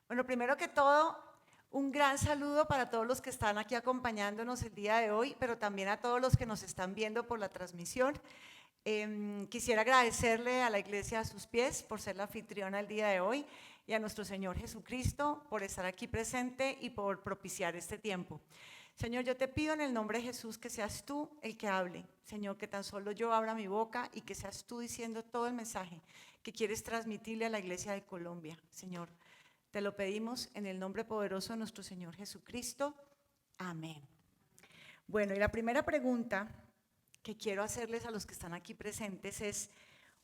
Bueno, primero que todo, un gran saludo para todos los que están aquí acompañándonos el día de hoy, pero también a todos los que nos están viendo por la transmisión. Quisiera agradecerle a la Iglesia a sus pies por ser la anfitriona el día de hoy y a nuestro Señor Jesucristo por estar aquí presente y por propiciar este tiempo. Señor, yo te pido en el nombre de Jesús que seas tú el que hable. Señor, que tan solo yo abra mi boca y que seas tú diciendo todo el mensaje que quieres transmitirle a la Iglesia de Colombia. Señor, te lo pedimos en el nombre poderoso de nuestro Señor Jesucristo. Amén. Bueno, y la primera pregunta que quiero hacerles a los que están aquí presentes es,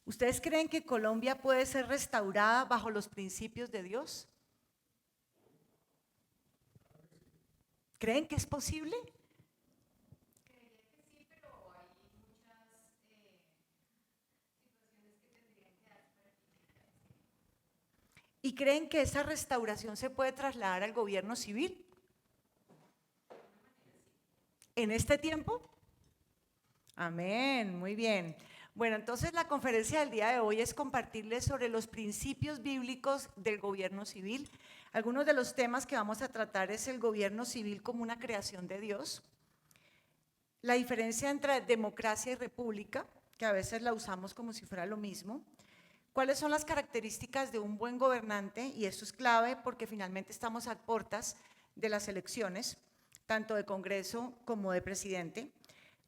¿ustedes creen que Colombia puede ser restaurada bajo los principios de Dios? ¿Creen que es posible? ¿Y creen que esa restauración se puede trasladar al gobierno civil en este tiempo? Amén, muy bien. Bueno, entonces la conferencia del día de hoy es compartirles sobre los principios bíblicos del gobierno civil. Algunos de los temas que vamos a tratar es el gobierno civil como una creación de Dios, la diferencia entre democracia y república, que a veces la usamos como si fuera lo mismo, cuáles son las características de un buen gobernante, y esto es clave porque finalmente estamos a puertas de las elecciones, tanto de Congreso como de presidente,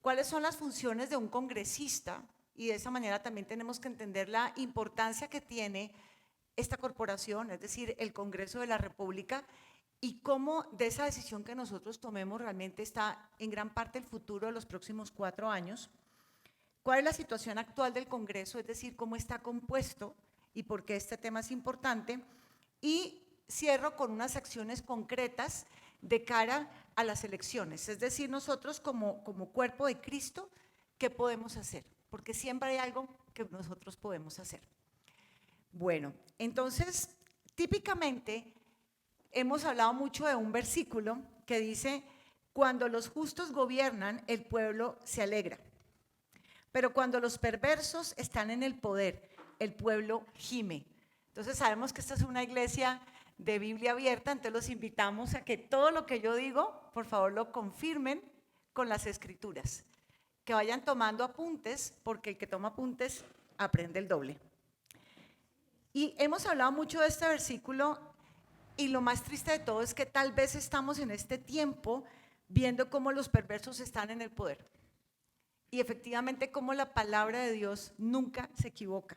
cuáles son las funciones de un congresista, y de esa manera también tenemos que entender la importancia que tiene esta corporación, es decir, el Congreso de la República, y cómo de esa decisión que nosotros tomemos realmente está en gran parte el futuro de los próximos 4 años. ¿Cuál es la situación actual del Congreso? Es decir, cómo está compuesto y por qué este tema es importante. Y cierro con unas acciones concretas de cara a las elecciones. Es decir, nosotros como cuerpo de Cristo, ¿qué podemos hacer? Porque siempre hay algo que nosotros podemos hacer. Bueno, entonces, típicamente hemos hablado mucho de un versículo que dice, cuando los justos gobiernan, el pueblo se alegra. Pero cuando los perversos están en el poder, el pueblo gime. Entonces sabemos que esta es una iglesia de Biblia abierta, entonces los invitamos a que todo lo que yo digo, por favor, lo confirmen con las escrituras. Que vayan tomando apuntes, porque el que toma apuntes aprende el doble. Y hemos hablado mucho de este versículo y lo más triste de todo es que tal vez estamos en este tiempo viendo cómo los perversos están en el poder. Y efectivamente como la palabra de Dios nunca se equivoca,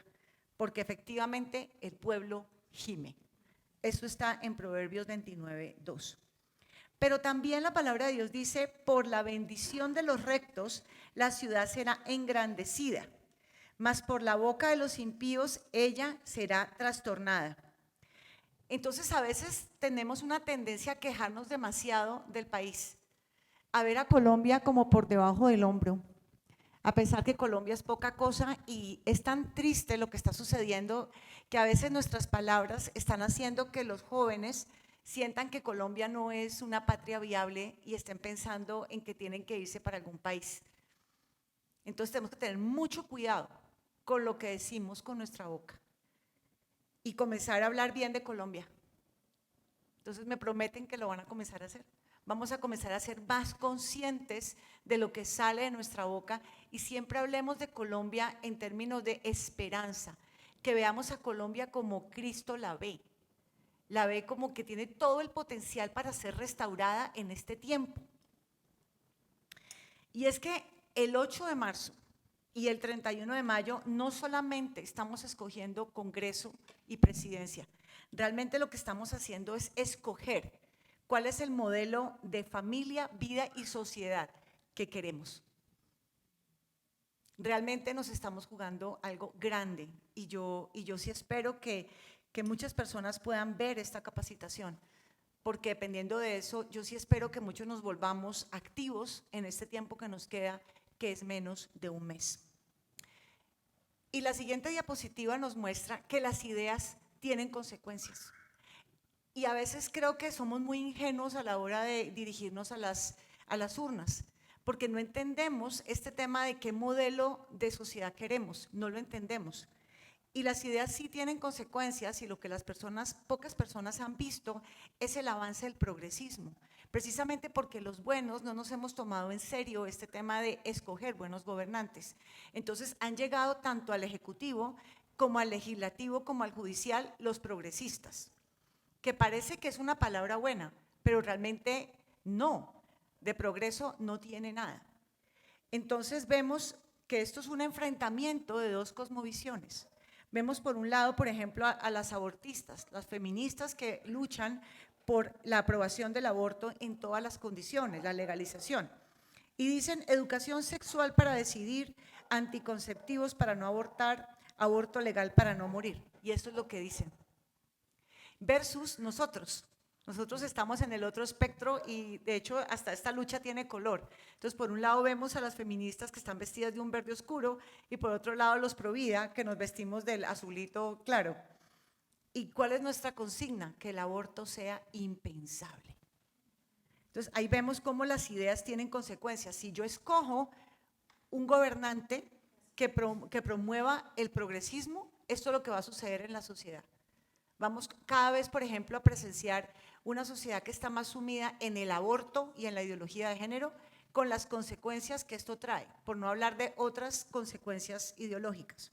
porque efectivamente el pueblo gime. Eso está en Proverbios 29:2. Pero también la palabra de Dios dice, por la bendición de los rectos, la ciudad será engrandecida, mas por la boca de los impíos ella será trastornada. Entonces a veces tenemos una tendencia a quejarnos demasiado del país, a ver a Colombia como por debajo del hombro, a pensar que Colombia es poca cosa, y es tan triste lo que está sucediendo que a veces nuestras palabras están haciendo que los jóvenes sientan que Colombia no es una patria viable y estén pensando en que tienen que irse para algún país. Entonces tenemos que tener mucho cuidado con lo que decimos con nuestra boca y comenzar a hablar bien de Colombia. Entonces me prometen que lo van a comenzar a hacer. Vamos a comenzar a ser más conscientes de lo que sale de nuestra boca y siempre hablemos de Colombia en términos de esperanza, que veamos a Colombia como Cristo la ve como que tiene todo el potencial para ser restaurada en este tiempo. Y es que el 8 de marzo y el 31 de mayo no solamente estamos escogiendo Congreso y Presidencia, realmente lo que estamos haciendo es escoger cuál es el modelo de familia, vida y sociedad que queremos. Realmente nos estamos jugando algo grande y yo sí espero que muchas personas puedan ver esta capacitación, porque dependiendo de eso, yo sí espero que muchos nos volvamos activos en este tiempo que nos queda, que es menos de un mes. Y la siguiente diapositiva nos muestra que las ideas tienen consecuencias. Y a veces creo que somos muy ingenuos a la hora de dirigirnos a las urnas, porque no entendemos este tema de qué modelo de sociedad queremos, no lo entendemos. Y las ideas sí tienen consecuencias y lo que pocas personas han visto es el avance del progresismo, precisamente porque los buenos no nos hemos tomado en serio este tema de escoger buenos gobernantes. Entonces han llegado tanto al Ejecutivo como al Legislativo como al Judicial los progresistas, que parece que es una palabra buena, pero realmente no, de progreso no tiene nada. Entonces vemos que esto es un enfrentamiento de dos cosmovisiones. Vemos por un lado, por ejemplo, a las abortistas, las feministas que luchan por la aprobación del aborto en todas las condiciones, la legalización. Y dicen educación sexual para decidir, anticonceptivos para no abortar, aborto legal para no morir. Y esto es lo que dicen. Versus nosotros. Nosotros estamos en el otro espectro y de hecho hasta esta lucha tiene color. Entonces por un lado vemos a las feministas que están vestidas de un verde oscuro y por otro lado los pro vida que nos vestimos del azulito claro. ¿Y cuál es nuestra consigna? Que el aborto sea impensable. Entonces ahí vemos cómo las ideas tienen consecuencias. Si yo escojo un gobernante que promueva el progresismo, esto es lo que va a suceder en la sociedad. Vamos cada vez, por ejemplo, a presenciar una sociedad que está más sumida en el aborto y en la ideología de género, con las consecuencias que esto trae, por no hablar de otras consecuencias ideológicas.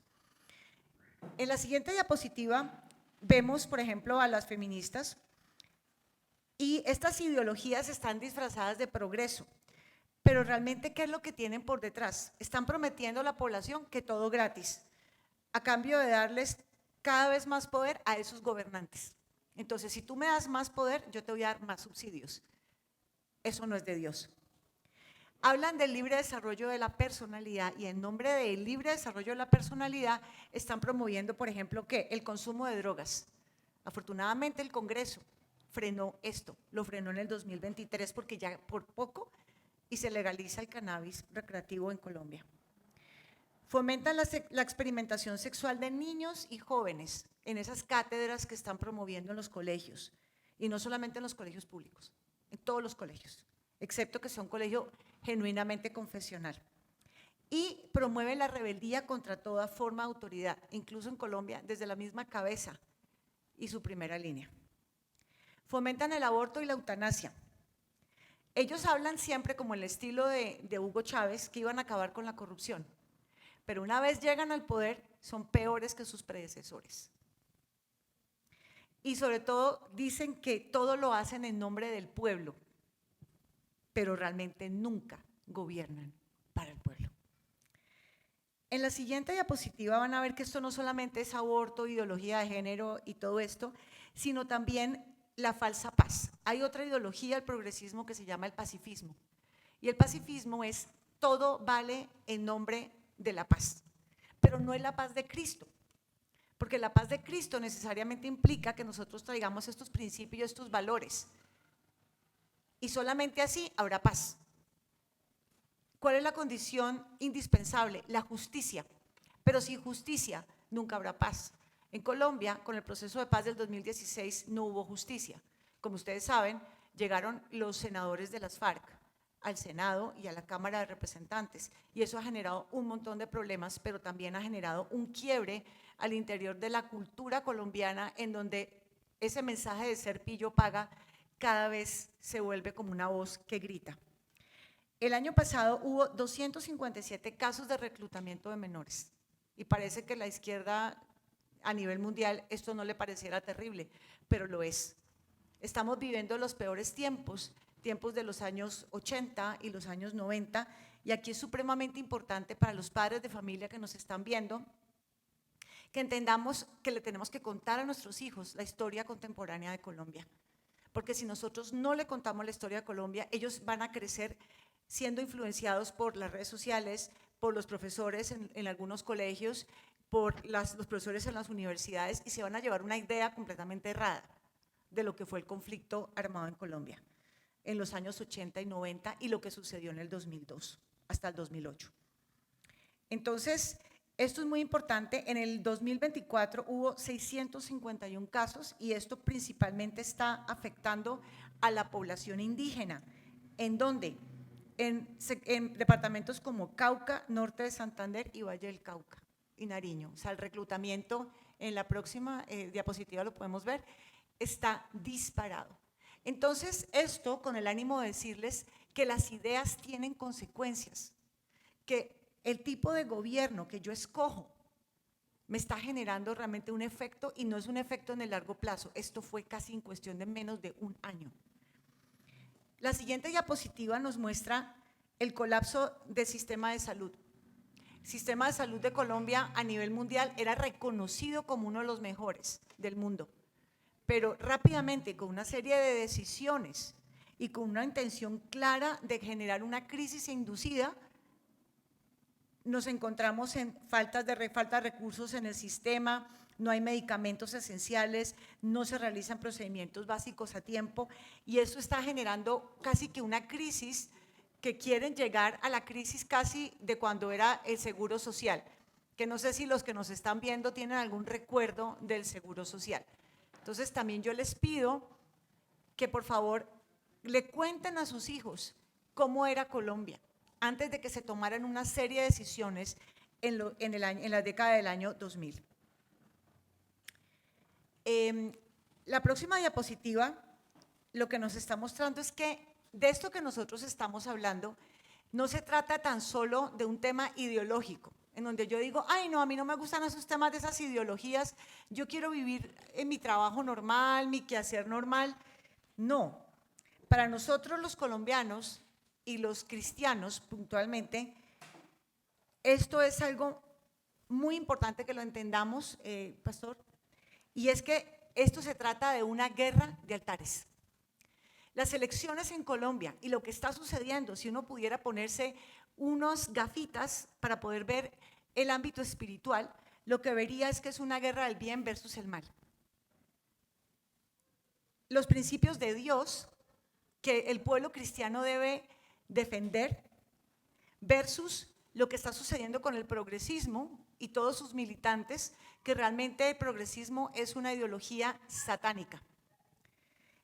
En la siguiente diapositiva vemos, por ejemplo, a las feministas y estas ideologías están disfrazadas de progreso, pero realmente, ¿qué es lo que tienen por detrás? Están prometiendo a la población que todo gratis, a cambio de darles cada vez más poder a esos gobernantes. Entonces, si tú me das más poder, yo te voy a dar más subsidios. Eso no es de Dios. Hablan del libre desarrollo de la personalidad y en nombre del libre desarrollo de la personalidad están promoviendo, por ejemplo, ¿qué? El consumo de drogas. Afortunadamente el Congreso frenó esto, lo frenó en el 2023 porque ya por poco y se legaliza el cannabis recreativo en Colombia. Fomentan la experimentación sexual de niños y jóvenes en esas cátedras que están promoviendo en los colegios, y no solamente en los colegios públicos, en todos los colegios, excepto que sea un colegio genuinamente confesional. Y promueven la rebeldía contra toda forma de autoridad, incluso en Colombia, desde la misma cabeza y su primera línea. Fomentan el aborto y la eutanasia. Ellos hablan siempre como el estilo de Hugo Chávez, que iban a acabar con la corrupción. Pero una vez llegan al poder, son peores que sus predecesores. Y sobre todo dicen que todo lo hacen en nombre del pueblo, pero realmente nunca gobiernan para el pueblo. En la siguiente diapositiva van a ver que esto no solamente es aborto, ideología de género y todo esto, sino también la falsa paz. Hay otra ideología del progresismo que se llama el pacifismo. Y el pacifismo es todo vale en nombre de la paz, pero no es la paz de Cristo, porque la paz de Cristo necesariamente implica que nosotros traigamos estos principios y estos valores, y solamente así habrá paz. ¿Cuál es la condición indispensable? La justicia, pero sin justicia nunca habrá paz. En Colombia, con el proceso de paz del 2016, no hubo justicia. Como ustedes saben, llegaron los senadores de las FARC al Senado y a la Cámara de Representantes, y eso ha generado un montón de problemas, pero también ha generado un quiebre al interior de la cultura colombiana, en donde ese mensaje de ser pillo paga cada vez se vuelve como una voz que grita. El año pasado hubo 257 casos de reclutamiento de menores, y parece que la izquierda a nivel mundial esto no le pareciera terrible, pero lo es. Estamos viviendo los peores tiempos de los años 80 y los años 90, y aquí es supremamente importante para los padres de familia que nos están viendo, que entendamos que le tenemos que contar a nuestros hijos la historia contemporánea de Colombia, porque si nosotros no le contamos la historia de Colombia, ellos van a crecer siendo influenciados por las redes sociales, por los profesores en algunos colegios, por los profesores en las universidades, y se van a llevar una idea completamente errada de lo que fue el conflicto armado en Colombia en los años 80 y 90 y lo que sucedió en el 2002 hasta el 2008. Entonces, esto es muy importante. En el 2024 hubo 651 casos y esto principalmente está afectando a la población indígena. ¿En dónde? En departamentos como Cauca, Norte de Santander y Valle del Cauca y Nariño. O sea, el reclutamiento en la próxima diapositiva lo podemos ver, está disparado. Entonces, esto con el ánimo de decirles que las ideas tienen consecuencias, que el tipo de gobierno que yo escojo me está generando realmente un efecto, y no es un efecto en el largo plazo. Esto fue casi en cuestión de menos de un año. La siguiente diapositiva nos muestra el colapso del sistema de salud. El sistema de salud de Colombia a nivel mundial era reconocido como uno de los mejores del mundo, pero rápidamente, con una serie de decisiones y con una intención clara de generar una crisis inducida, nos encontramos en falta de recursos en el sistema, no hay medicamentos esenciales, no se realizan procedimientos básicos a tiempo, y eso está generando casi que una crisis que quieren llegar a la crisis casi de cuando era el Seguro Social, que no sé si los que nos están viendo tienen algún recuerdo del Seguro Social. Entonces también yo les pido que por favor le cuenten a sus hijos cómo era Colombia antes de que se tomaran una serie de decisiones en la década del año 2000. La próxima diapositiva lo que nos está mostrando es que de esto que nosotros estamos hablando no se trata tan solo de un tema ideológico, en donde yo digo, ay no, a mí no me gustan esos temas de esas ideologías, yo quiero vivir en mi trabajo normal, mi quehacer normal. No, para nosotros los colombianos y los cristianos puntualmente, esto es algo muy importante que lo entendamos, pastor, y es que esto se trata de una guerra de altares. Las elecciones en Colombia y lo que está sucediendo, si uno pudiera ponerse unos gafitas para poder ver el ámbito espiritual, lo que vería es que es una guerra del bien versus el mal. Los principios de Dios que el pueblo cristiano debe defender versus lo que está sucediendo con el progresismo y todos sus militantes, que realmente el progresismo es una ideología satánica.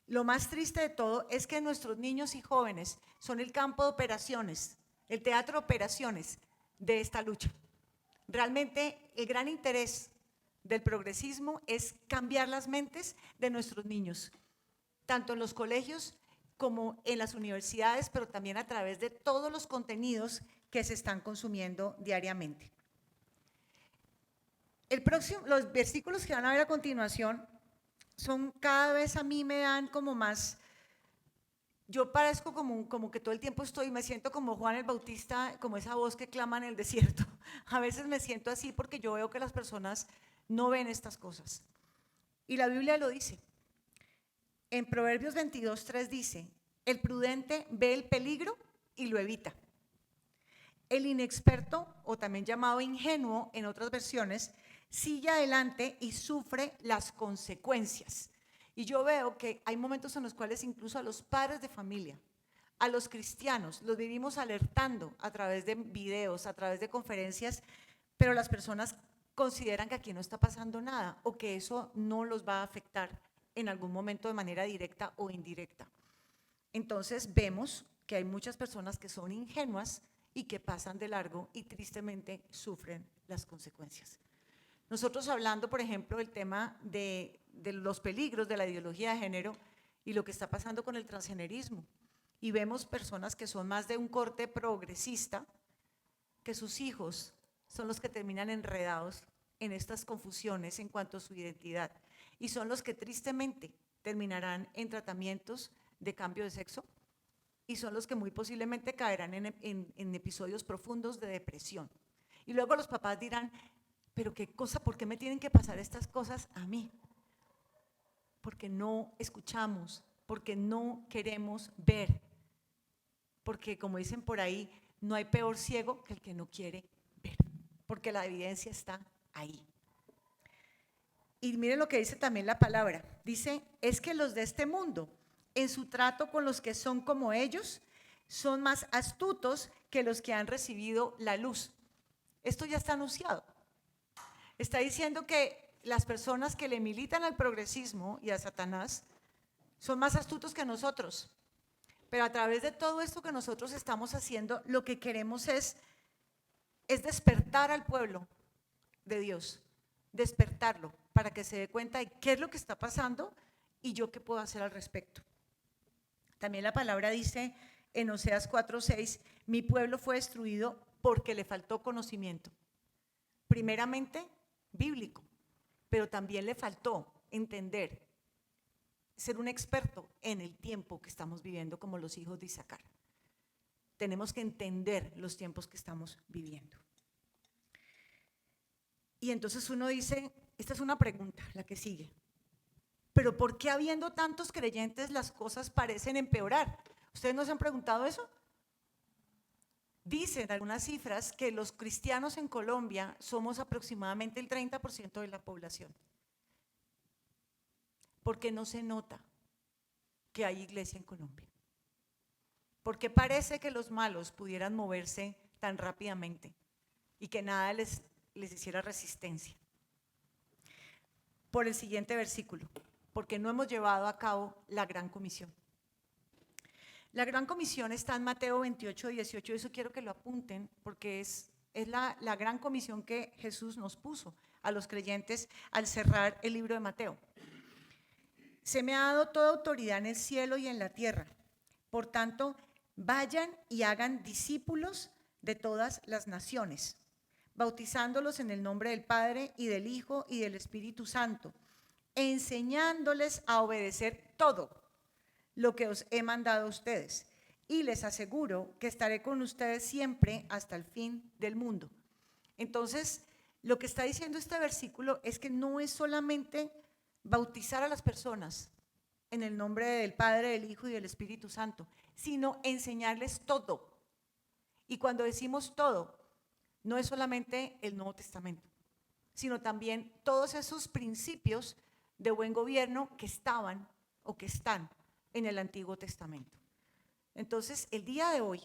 Lo más triste de todo es que nuestros niños y jóvenes son el campo de operaciones, el teatro de operaciones de esta lucha. Realmente el gran interés del progresismo es cambiar las mentes de nuestros niños, tanto en los colegios como en las universidades, pero también a través de todos los contenidos que se están consumiendo diariamente. Los versículos que van a ver a continuación son cada vez, a mí me dan como más, yo parezco como que todo el tiempo me siento como Juan el Bautista, como esa voz que clama en el desierto. A veces me siento así porque yo veo que las personas no ven estas cosas. Y la Biblia lo dice. En Proverbios 22:3 dice, el prudente ve el peligro y lo evita. El inexperto, o también llamado ingenuo en otras versiones, sigue adelante y sufre las consecuencias. Y yo veo que hay momentos en los cuales incluso a los padres de familia, a los cristianos, los vivimos alertando a través de videos, a través de conferencias, pero las personas consideran que aquí no está pasando nada o que eso no los va a afectar en algún momento de manera directa o indirecta. Entonces vemos que hay muchas personas que son ingenuas y que pasan de largo y tristemente sufren las consecuencias. Nosotros hablando, por ejemplo, del tema de los peligros de la ideología de género y lo que está pasando con el transgenerismo, y vemos personas que son más de un corte progresista, que sus hijos son los que terminan enredados en estas confusiones en cuanto a su identidad, y son los que tristemente terminarán en tratamientos de cambio de sexo, y son los que muy posiblemente caerán en episodios profundos de depresión. Y luego los papás dirán, pero qué cosa, ¿por qué me tienen que pasar estas cosas a mí? Porque no escuchamos, porque no queremos ver, porque como dicen por ahí, no hay peor ciego que el que no quiere ver, porque la evidencia está ahí. Y miren lo que dice también la palabra, dice, es que los de este mundo, en su trato con los que son como ellos, son más astutos que los que han recibido la luz. Esto ya está anunciado. Está diciendo que las personas que le militan al progresismo y a Satanás son más astutos que nosotros. Pero a través de todo esto que nosotros estamos haciendo, lo que queremos es despertar al pueblo de Dios despertarlo para que se dé cuenta de qué es lo que está pasando y yo qué puedo hacer al respecto. También la palabra dice en Oseas 4:6, mi pueblo fue destruido porque le faltó conocimiento. Primeramente, bíblico, pero también le faltó entender, ser un experto en el tiempo que estamos viviendo como los hijos de Isaacar. Tenemos que entender los tiempos que estamos viviendo. Y entonces uno dice, esta es una pregunta, la que sigue, pero ¿por qué habiendo tantos creyentes las cosas parecen empeorar? ¿Ustedes no se han preguntado eso? Dicen algunas cifras que los cristianos en Colombia somos aproximadamente el 30% de la población. ¿Por qué no se nota que hay iglesia en Colombia? ¿Por qué parece que los malos pudieran moverse tan rápidamente y que nada les hiciera resistencia? Por el siguiente versículo, porque no hemos llevado a cabo la gran comisión. La gran comisión está en Mateo 28:18, eso quiero que lo apunten porque es la gran comisión que Jesús nos puso a los creyentes al cerrar el libro de Mateo. Se me ha dado toda autoridad en el cielo y en la tierra, por tanto, vayan y hagan discípulos de todas las naciones, bautizándolos en el nombre del Padre y del Hijo y del Espíritu Santo, enseñándoles a obedecer todo lo que os he mandado a ustedes, y les aseguro que estaré con ustedes siempre hasta el fin del mundo. Entonces, lo que está diciendo este versículo es que no es solamente bautizar a las personas en el nombre del Padre, del Hijo y del Espíritu Santo, sino enseñarles todo. Y cuando decimos todo, no es solamente el Nuevo Testamento, sino también todos esos principios de buen gobierno que estaban o que están en el Antiguo Testamento. Entonces, el día de hoy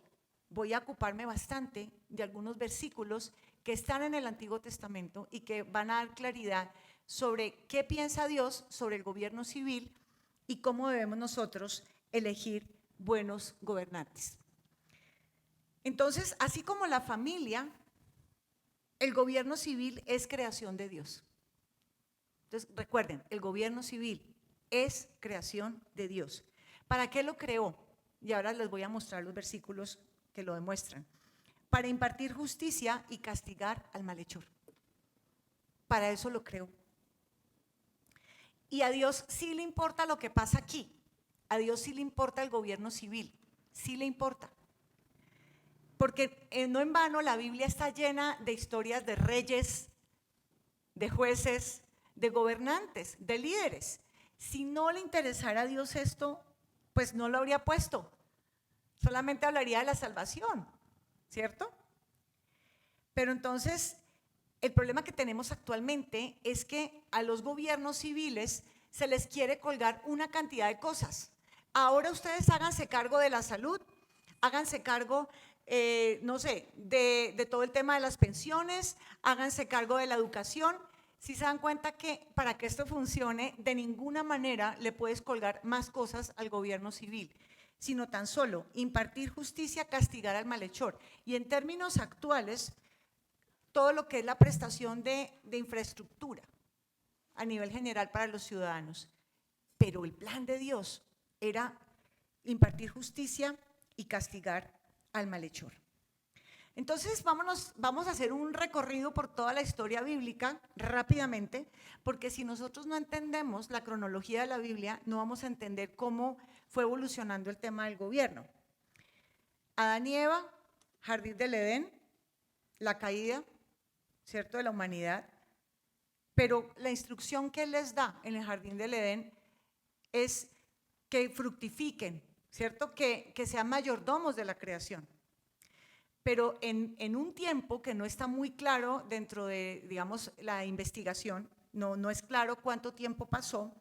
voy a ocuparme bastante de algunos versículos que están en el Antiguo Testamento y que van a dar claridad sobre qué piensa Dios sobre el gobierno civil y cómo debemos nosotros elegir buenos gobernantes. Entonces, así como la familia, el gobierno civil es creación de Dios. Entonces, recuerden, el gobierno civil es creación de Dios. ¿Para qué lo creó? Y ahora les voy a mostrar los versículos que lo demuestran. Para impartir justicia y castigar al malhechor. Para eso lo creó. Y a Dios sí le importa lo que pasa aquí. A Dios sí le importa el gobierno civil. Sí le importa. Porque no en vano la Biblia está llena de historias de reyes, de jueces, de gobernantes, de líderes. Si no le interesara a Dios esto, pues no lo habría puesto. Solamente hablaría de la salvación, ¿cierto? Pero entonces, el problema que tenemos actualmente es que a los gobiernos civiles se les quiere colgar una cantidad de cosas. Ahora ustedes háganse cargo de la salud, háganse cargo, no sé, de todo el tema de las pensiones, háganse cargo de la educación. Si se dan cuenta que para que esto funcione, de ninguna manera le puedes colgar más cosas al gobierno civil, sino tan solo impartir justicia, castigar al malhechor. Y en términos actuales, todo lo que es la prestación de infraestructura a nivel general para los ciudadanos. Pero el plan de Dios era impartir justicia y castigar al malhechor. Entonces vamos a hacer un recorrido por toda la historia bíblica rápidamente, porque si nosotros no entendemos la cronología de la Biblia, no vamos a entender cómo fue evolucionando el tema del gobierno. Adán y Eva, jardín del Edén, la caída, ¿cierto?, de la humanidad, pero la instrucción que Él les da en el jardín del Edén es que fructifiquen, ¿cierto?, que sean mayordomos de la creación. Pero en un tiempo que no está muy claro dentro de, digamos, la investigación, no es claro cuánto tiempo pasó,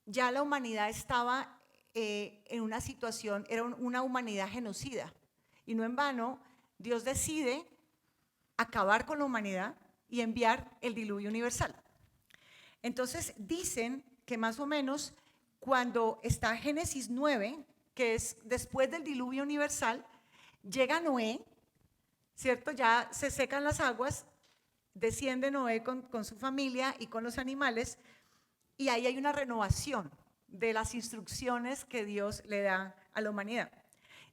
ya la humanidad estaba en una situación, era una humanidad genocida. Y no en vano, Dios decide acabar con la humanidad y enviar el diluvio universal. Entonces dicen que más o menos cuando está Génesis 9, que es después del diluvio universal, llega Noé, ¿cierto? Ya se secan las aguas desciende Noé con su familia y con los animales, y ahí hay una renovación de las instrucciones que Dios le da a la humanidad.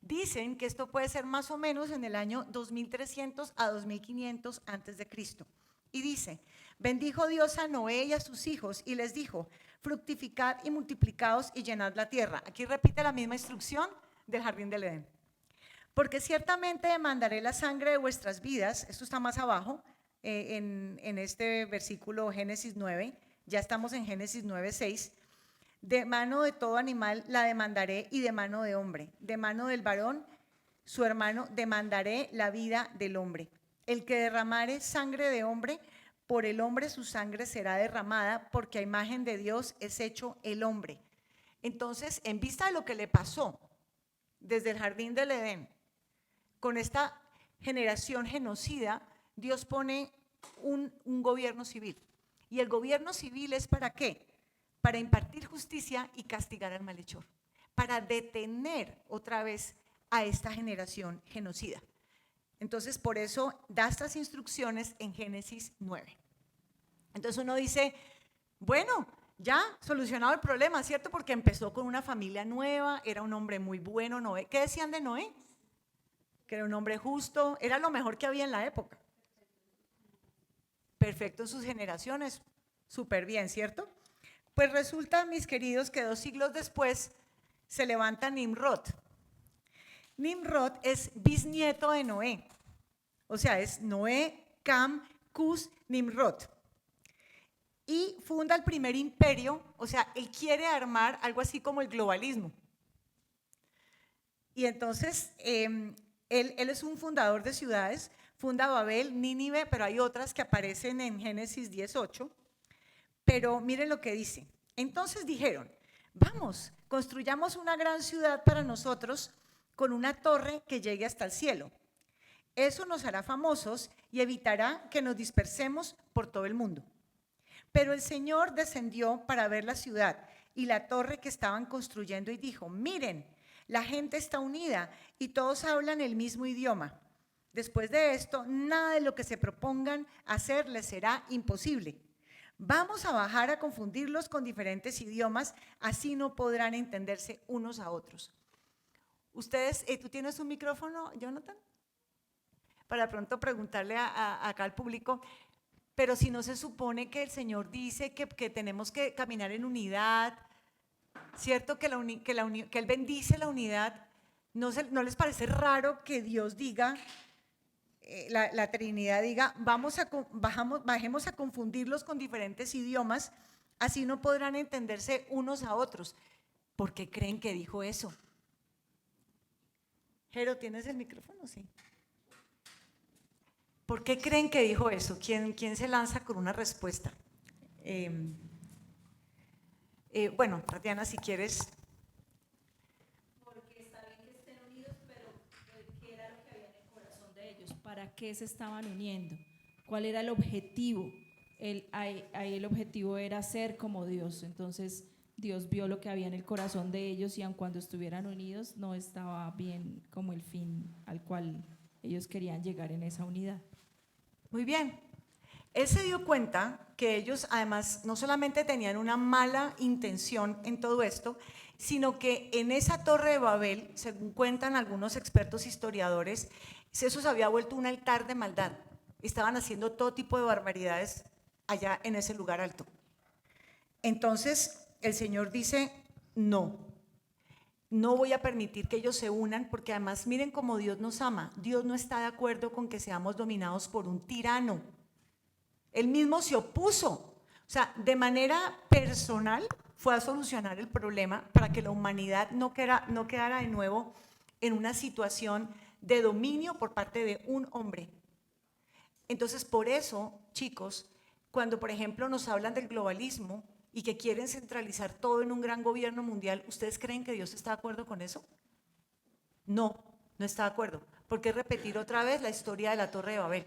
Dicen que esto puede ser más o menos en el año 2300 a 2500 antes de Cristo. Y dice, bendijo Dios a Noé y a sus hijos y les dijo, fructificad y multiplicaos y llenad la tierra. Aquí repite la misma instrucción del jardín del Edén. Porque ciertamente demandaré la sangre de vuestras vidas, esto está más abajo, en este versículo Génesis 9, ya estamos en Génesis 9:6, de mano de todo animal la demandaré y de mano de hombre, de mano del varón, su hermano, demandaré la vida del hombre. El que derramare sangre de hombre, por el hombre su sangre será derramada, porque a imagen de Dios es hecho el hombre. Entonces, en vista de lo que le pasó desde el jardín del Edén, con esta generación genocida, Dios pone un gobierno civil. ¿Y el gobierno civil es para qué? Para impartir justicia y castigar al malhechor, para detener otra vez a esta generación genocida. Entonces, por eso da estas instrucciones en Génesis 9. Entonces uno dice, bueno, ya solucionado el problema, ¿cierto? Porque empezó con una familia nueva, era un hombre muy bueno, Noé. ¿Qué decían de Noé? Que era un hombre justo, era lo mejor que había en la época. Perfecto en sus generaciones, súper bien, ¿cierto? Pues resulta, mis queridos, que 2 siglos después se levanta Nimrod. Nimrod es bisnieto de Noé, o sea, es Noé, Cam, Cus, Nimrod. Y funda el primer imperio, o sea, él quiere armar algo así como el globalismo. Y entonces, él es un fundador de ciudades, funda Babel, Nínive, pero hay otras que aparecen en Génesis 18. Pero miren lo que dice. Entonces dijeron, vamos, construyamos una gran ciudad para nosotros con una torre que llegue hasta el cielo. Eso nos hará famosos y evitará que nos dispersemos por todo el mundo. Pero el Señor descendió para ver la ciudad y la torre que estaban construyendo y dijo, miren, la gente está unida y todos hablan el mismo idioma. Después de esto, nada de lo que se propongan hacer les será imposible. Vamos a bajar a confundirlos con diferentes idiomas, así no podrán entenderse unos a otros. Ustedes, ¿tú tienes un micrófono, Jonathan? Para pronto preguntarle acá al público, pero si no se supone que el Señor dice que tenemos que caminar en unidad, ¿cierto? Que Él bendice la unidad, ¿no les parece raro que Dios diga, la Trinidad diga, bajemos a confundirlos con diferentes idiomas, así no podrán entenderse unos a otros? ¿Por qué creen que dijo eso? Jero, ¿tienes el micrófono? Sí. ¿Por qué creen que dijo eso? ¿Quién se lanza con una respuesta? Bueno, Tatiana, si quieres. Porque está bien que estén unidos, pero ¿qué era lo que había en el corazón de ellos? ¿Para qué se estaban uniendo? ¿Cuál era el objetivo? Ahí el objetivo era ser como Dios. Entonces Dios vio lo que había en el corazón de ellos y aun cuando estuvieran unidos no estaba bien como el fin al cual ellos querían llegar en esa unidad. Muy bien. Él se dio cuenta que ellos además no solamente tenían una mala intención en todo esto, sino que en esa torre de Babel, según cuentan algunos expertos historiadores, eso se había vuelto un altar de maldad. Estaban haciendo todo tipo de barbaridades allá en ese lugar alto. Entonces el Señor dice, no voy a permitir que ellos se unan, porque además miren cómo Dios nos ama. Dios no está de acuerdo con que seamos dominados por un tirano. Él mismo se opuso, o sea, de manera personal fue a solucionar el problema para que la humanidad no quedara de nuevo en una situación de dominio por parte de un hombre. Entonces, por eso, chicos, cuando por ejemplo nos hablan del globalismo y que quieren centralizar todo en un gran gobierno mundial, ¿ustedes creen que Dios está de acuerdo con eso? No está de acuerdo. ¿Por qué repetir otra vez la historia de la Torre de Babel?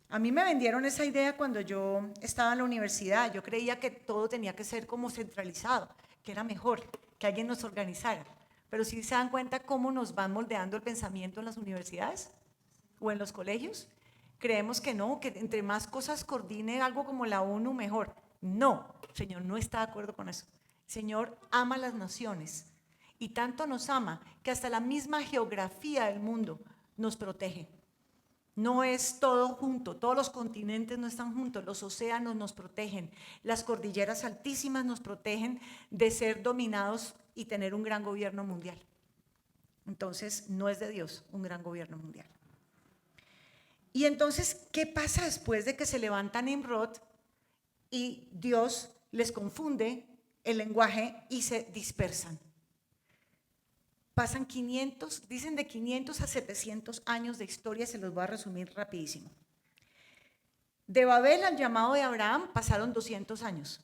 A mí me vendieron esa idea cuando yo estaba en la universidad. Yo creía que todo tenía que ser como centralizado, que era mejor, que alguien nos organizara. Pero si se dan cuenta cómo nos van moldeando el pensamiento en las universidades o en los colegios, Creemos que no, que entre más cosas coordine algo como la ONU, mejor. No, el Señor no está de acuerdo con eso. El Señor ama las naciones y tanto nos ama que hasta la misma geografía del mundo nos protege. No es todo junto, todos los continentes no están juntos, los océanos nos protegen, las cordilleras altísimas nos protegen de ser dominados y tener un gran gobierno mundial. Entonces, no es de Dios un gran gobierno mundial. Y entonces, ¿qué pasa después de que se levanta Nimrod y Dios les confunde el lenguaje y se dispersan? Pasan 500, dicen de 500 a 700 años de historia, se los voy a resumir rapidísimo. De Babel al llamado de Abraham pasaron 200 años.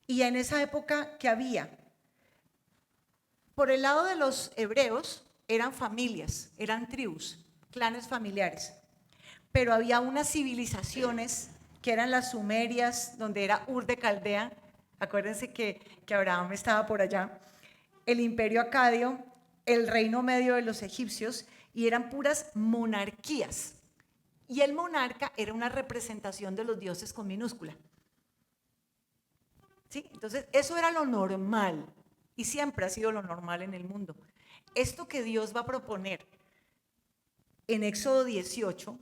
Y en esa época, ¿qué había? Por el lado de los hebreos, eran familias, eran tribus, clanes familiares. Pero había unas civilizaciones que eran las sumerias, donde era Ur de Caldea. Acuérdense que Abraham estaba por allá. El imperio acadio, el reino medio de los egipcios, y eran puras monarquías. Y el monarca era una representación de los dioses con minúscula. ¿Sí? Entonces, eso era lo normal, y siempre ha sido lo normal en el mundo. Esto que Dios va a proponer en Éxodo 18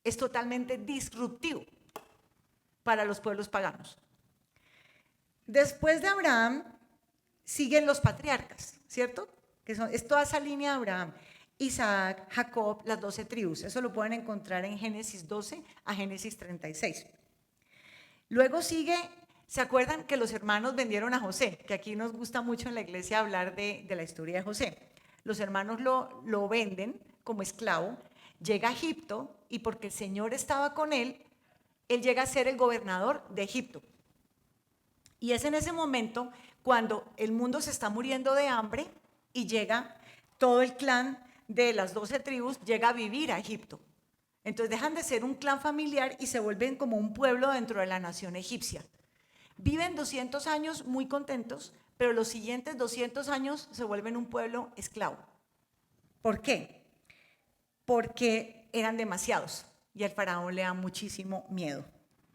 es totalmente disruptivo para los pueblos paganos. Después de Abraham siguen los patriarcas, ¿cierto? Es toda esa línea de Abraham, Isaac, Jacob, las 12 tribus. Eso lo pueden encontrar en Génesis 12 a Génesis 36. Luego sigue, ¿se acuerdan que los hermanos vendieron a José? Que aquí nos gusta mucho en la iglesia hablar de la historia de José. Los hermanos lo venden como esclavo, llega a Egipto y porque el Señor estaba con él, él llega a ser el gobernador de Egipto. Y es en ese momento cuando el mundo se está muriendo de hambre y llega todo el clan de las 12 tribus, llega a vivir a Egipto. Entonces dejan de ser un clan familiar y se vuelven como un pueblo dentro de la nación egipcia. Viven 200 años muy contentos, pero los siguientes 200 años se vuelven un pueblo esclavo. ¿Por qué? Porque eran demasiados y al faraón le da muchísimo miedo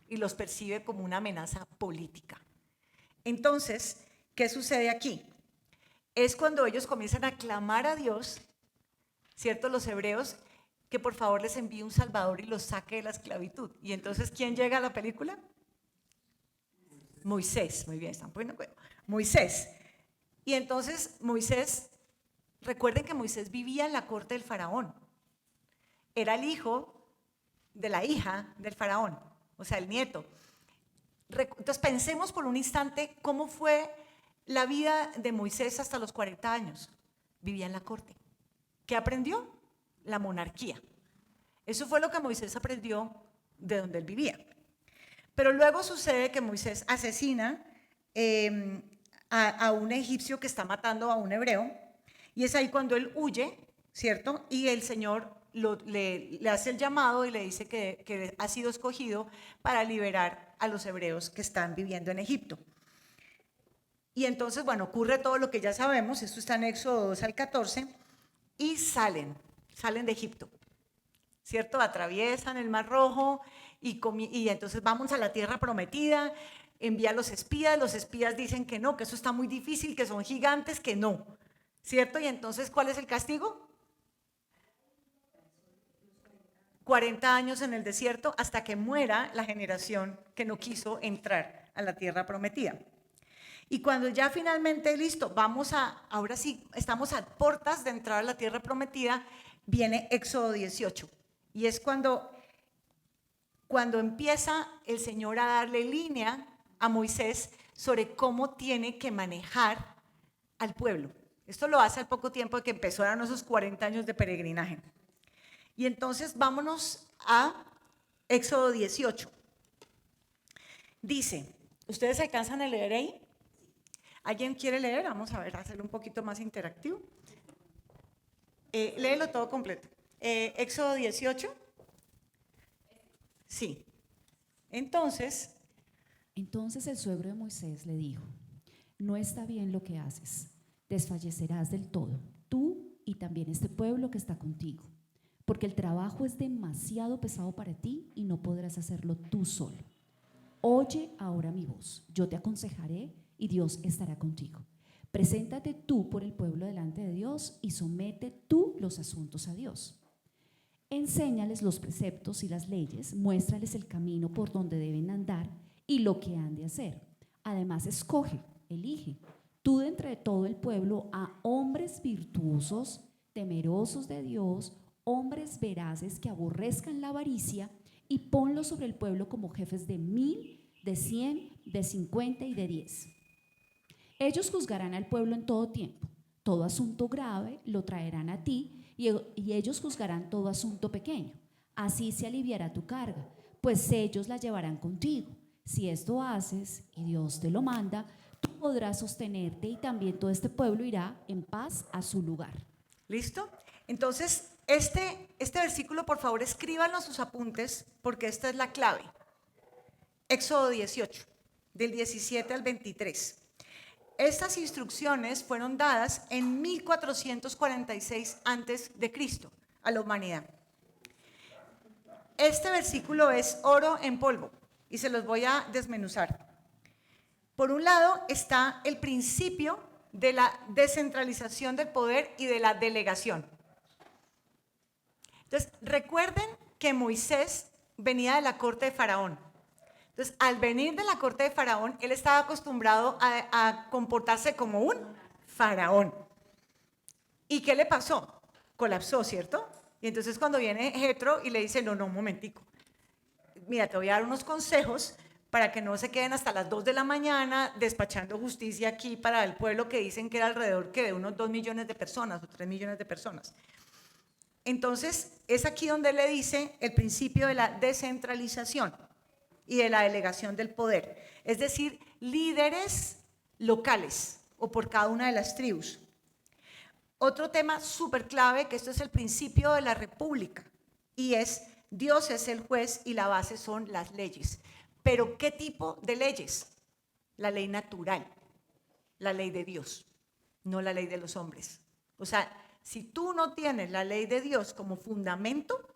y los percibe como una amenaza política. Entonces, ¿qué sucede aquí? Es cuando ellos comienzan a clamar a Dios, ¿cierto? Los hebreos, que por favor les envíe un salvador y los saque de la esclavitud. Y entonces, ¿quién llega a la película? Moisés, muy bien, están poniendo cuidado. Moisés. Y entonces Moisés, recuerden que Moisés vivía en la corte del faraón. Era el hijo de la hija del faraón, o sea, el nieto. Entonces pensemos por un instante cómo fue la vida de Moisés hasta los 40 años. Vivía en la corte. ¿Qué aprendió? La monarquía. Eso fue lo que Moisés aprendió de donde él vivía. Pero luego sucede que Moisés asesina a un egipcio que está matando a un hebreo, y es ahí cuando él huye, ¿cierto? Y el Señor le hace el llamado y le dice que ha sido escogido para liberar a los hebreos que están viviendo en Egipto. Y entonces, bueno, ocurre todo lo que ya sabemos, esto está en Éxodo 2 al 14, y salen de Egipto, ¿cierto? Atraviesan el Mar Rojo y entonces vamos a la tierra prometida, envía a los espías dicen que no, que eso está muy difícil, que son gigantes, que no, ¿cierto? Y entonces, ¿cuál es el castigo? 40 años en el desierto hasta que muera la generación que no quiso entrar a la tierra prometida. Y cuando ya finalmente, listo, ahora sí, estamos a puertas de entrar a la tierra prometida, viene Éxodo 18. Y es cuando empieza el Señor a darle línea a Moisés sobre cómo tiene que manejar al pueblo. Esto lo hace al poco tiempo de que empezaron esos 40 años de peregrinaje. Y entonces vámonos a Éxodo 18. Dice, ¿ustedes alcanzan a leer ahí? ¿Alguien quiere leer? Vamos a ver, hacerlo un poquito más interactivo. Léelo todo completo. Éxodo 18. Sí. Entonces el suegro de Moisés le dijo: no está bien lo que haces, desfallecerás del todo, tú y también este pueblo que está contigo, porque el trabajo es demasiado pesado para ti y no podrás hacerlo tú solo. Oye ahora mi voz, yo te aconsejaré y Dios estará contigo. Preséntate tú por el pueblo delante de Dios y somete tú los asuntos a Dios. Enséñales los preceptos y las leyes, muéstrales el camino por donde deben andar y lo que han de hacer. Además, escoge, elige, tú de entre todo el pueblo a hombres virtuosos, temerosos de Dios, hombres veraces que aborrezcan la avaricia, y ponlos sobre el pueblo como jefes de 1000, de 100, de 50 y de 10. Ellos juzgarán al pueblo en todo tiempo. Todo asunto grave lo traerán a ti y ellos juzgarán todo asunto pequeño. Así se aliviará tu carga, pues ellos la llevarán contigo. Si esto haces y Dios te lo manda, tú podrás sostenerte y también todo este pueblo irá en paz a su lugar. ¿Listo? Entonces, este versículo, por favor, escríbanlo en sus apuntes, porque esta es la clave. Éxodo 18, del 17 al 23. Estas instrucciones fueron dadas en 1446 antes de Cristo a la humanidad. Este versículo es oro en polvo y se los voy a desmenuzar. Por un lado está el principio de la descentralización del poder y de la delegación. Entonces, recuerden que Moisés venía de la corte de Faraón. Entonces, al venir de la corte de Faraón, él estaba acostumbrado a comportarse como un faraón. ¿Y qué le pasó? Colapsó, ¿cierto? Y entonces cuando viene Jetro y le dice, no, un momentico, mira, te voy a dar unos consejos para que no se queden hasta las 2 de la mañana despachando justicia aquí para el pueblo que dicen que era alrededor de unos 2 millones de personas o 3 millones de personas. Entonces, es aquí donde le dice el principio de la descentralización y de la delegación del poder, es decir, líderes locales o por cada una de las tribus. Otro tema súper clave, que esto es el principio de la república, y es Dios es el juez y la base son las leyes. ¿Pero qué tipo de leyes? La ley natural, la ley de Dios, no la ley de los hombres. O sea, si tú no tienes la ley de Dios como fundamento,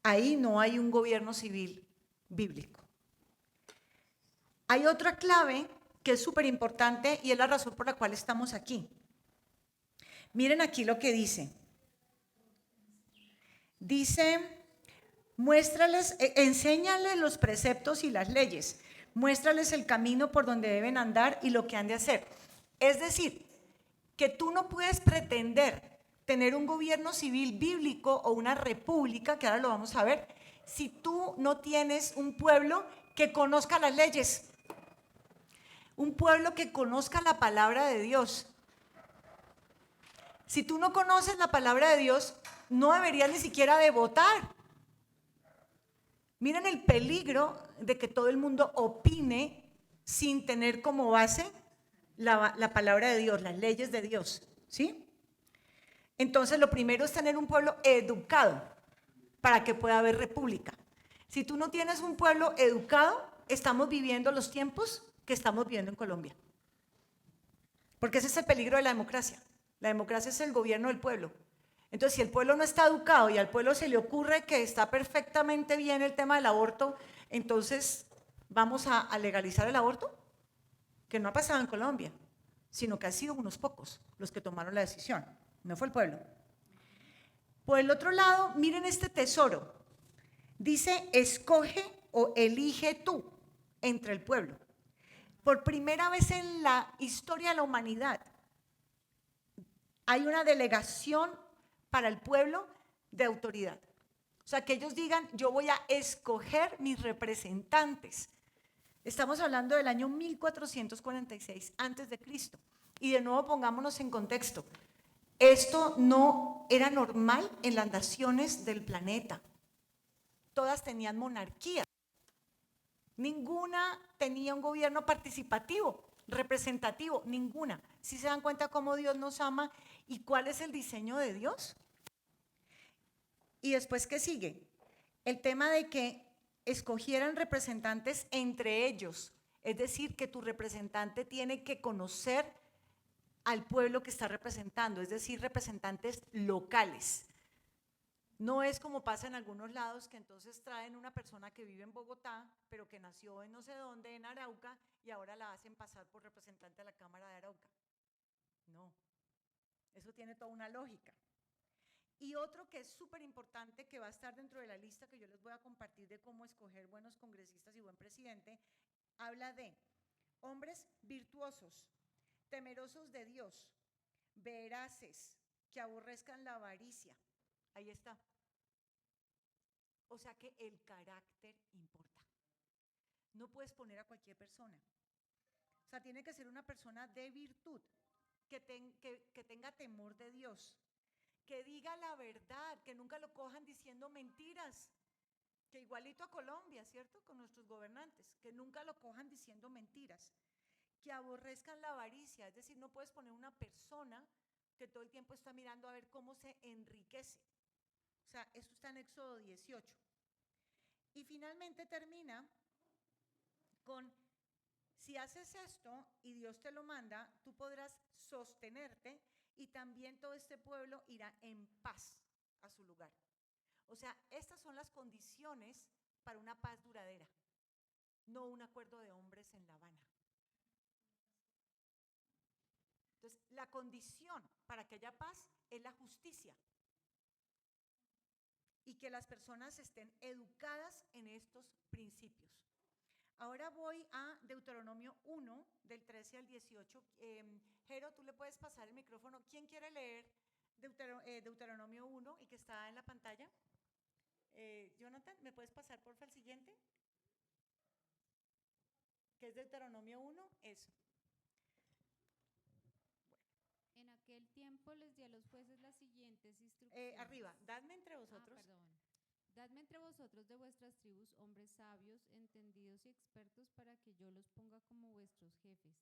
ahí no hay un gobierno civil bíblico. Hay otra clave que es súper importante y es la razón por la cual estamos aquí. Miren aquí lo que dice. Dice, muéstrales, enséñales los preceptos y las leyes, muéstrales el camino por donde deben andar y lo que han de hacer. Es decir, que tú no puedes pretender tener un gobierno civil bíblico o una república, que ahora lo vamos a ver, si tú no tienes un pueblo que conozca las leyes, un pueblo que conozca la palabra de Dios. Si tú no conoces la palabra de Dios, no deberías ni siquiera de votar. Miren el peligro de que todo el mundo opine sin tener como base la palabra de Dios, las leyes de Dios, ¿sí? Entonces, lo primero es tener un pueblo educado para que pueda haber república. Si tú no tienes un pueblo educado, estamos viviendo los tiempos que estamos viviendo en Colombia. Porque ese es el peligro de la democracia. La democracia es el gobierno del pueblo. Entonces, si el pueblo no está educado y al pueblo se le ocurre que está perfectamente bien el tema del aborto, entonces, ¿vamos a legalizar el aborto? Que no ha pasado en Colombia, sino que han sido unos pocos los que tomaron la decisión. No fue el pueblo. Por el otro lado, miren este tesoro. Dice, escoge o elige tú entre el pueblo. Por primera vez en la historia de la humanidad, hay una delegación para el pueblo de autoridad. O sea, que ellos digan, yo voy a escoger mis representantes. Estamos hablando del año 1446 antes de Cristo. Y de nuevo pongámonos en contexto. Esto no era normal en las naciones del planeta. Todas tenían monarquía. Ninguna tenía un gobierno participativo, representativo, ninguna. ¿Sí se dan cuenta cómo Dios nos ama y cuál es el diseño de Dios? Y después, ¿qué sigue? El tema de que escogieran representantes entre ellos, es decir, que tu representante tiene que conocer al pueblo que está representando, es decir, representantes locales. No es como pasa en algunos lados, que entonces traen una persona que vive en Bogotá, pero que nació en no sé dónde, en Arauca, y ahora la hacen pasar por representante de la Cámara de Arauca. No, eso tiene toda una lógica. Y otro que es súper importante, que va a estar dentro de la lista que yo les voy a compartir de cómo escoger buenos congresistas y buen presidente, habla de hombres virtuosos, temerosos de Dios, veraces, que aborrezcan la avaricia. Ahí está. O sea que el carácter importa. No puedes poner a cualquier persona. O sea, tiene que ser una persona de virtud, que tenga temor de Dios, que diga la verdad, que nunca lo cojan diciendo mentiras, que igualito a Colombia, ¿cierto? Con nuestros gobernantes, que nunca lo cojan diciendo mentiras, que aborrezcan la avaricia, es decir, no puedes poner una persona que todo el tiempo está mirando a ver cómo se enriquece. O sea, esto está en Éxodo 18. Y finalmente termina con, si haces esto y Dios te lo manda, tú podrás sostenerte y también todo este pueblo irá en paz a su lugar. O sea, estas son las condiciones para una paz duradera, no un acuerdo de hombres en La Habana. Entonces, la condición para que haya paz es la justicia y que las personas estén educadas en estos principios. Ahora voy a Deuteronomio 1, del 13 al 18. Jero, tú le puedes pasar el micrófono. ¿Quién quiere leer Deuteronomio 1 y que está en la pantalla? Jonathan, ¿me puedes pasar porfa el siguiente? ¿Qué es Deuteronomio 1? Eso. En aquel tiempo les di a los jueces las siguientes instrucciones. Arriba, dadme entre vosotros. Perdón. Dadme entre vosotros de vuestras tribus hombres sabios, entendidos y expertos para que yo los ponga como vuestros jefes.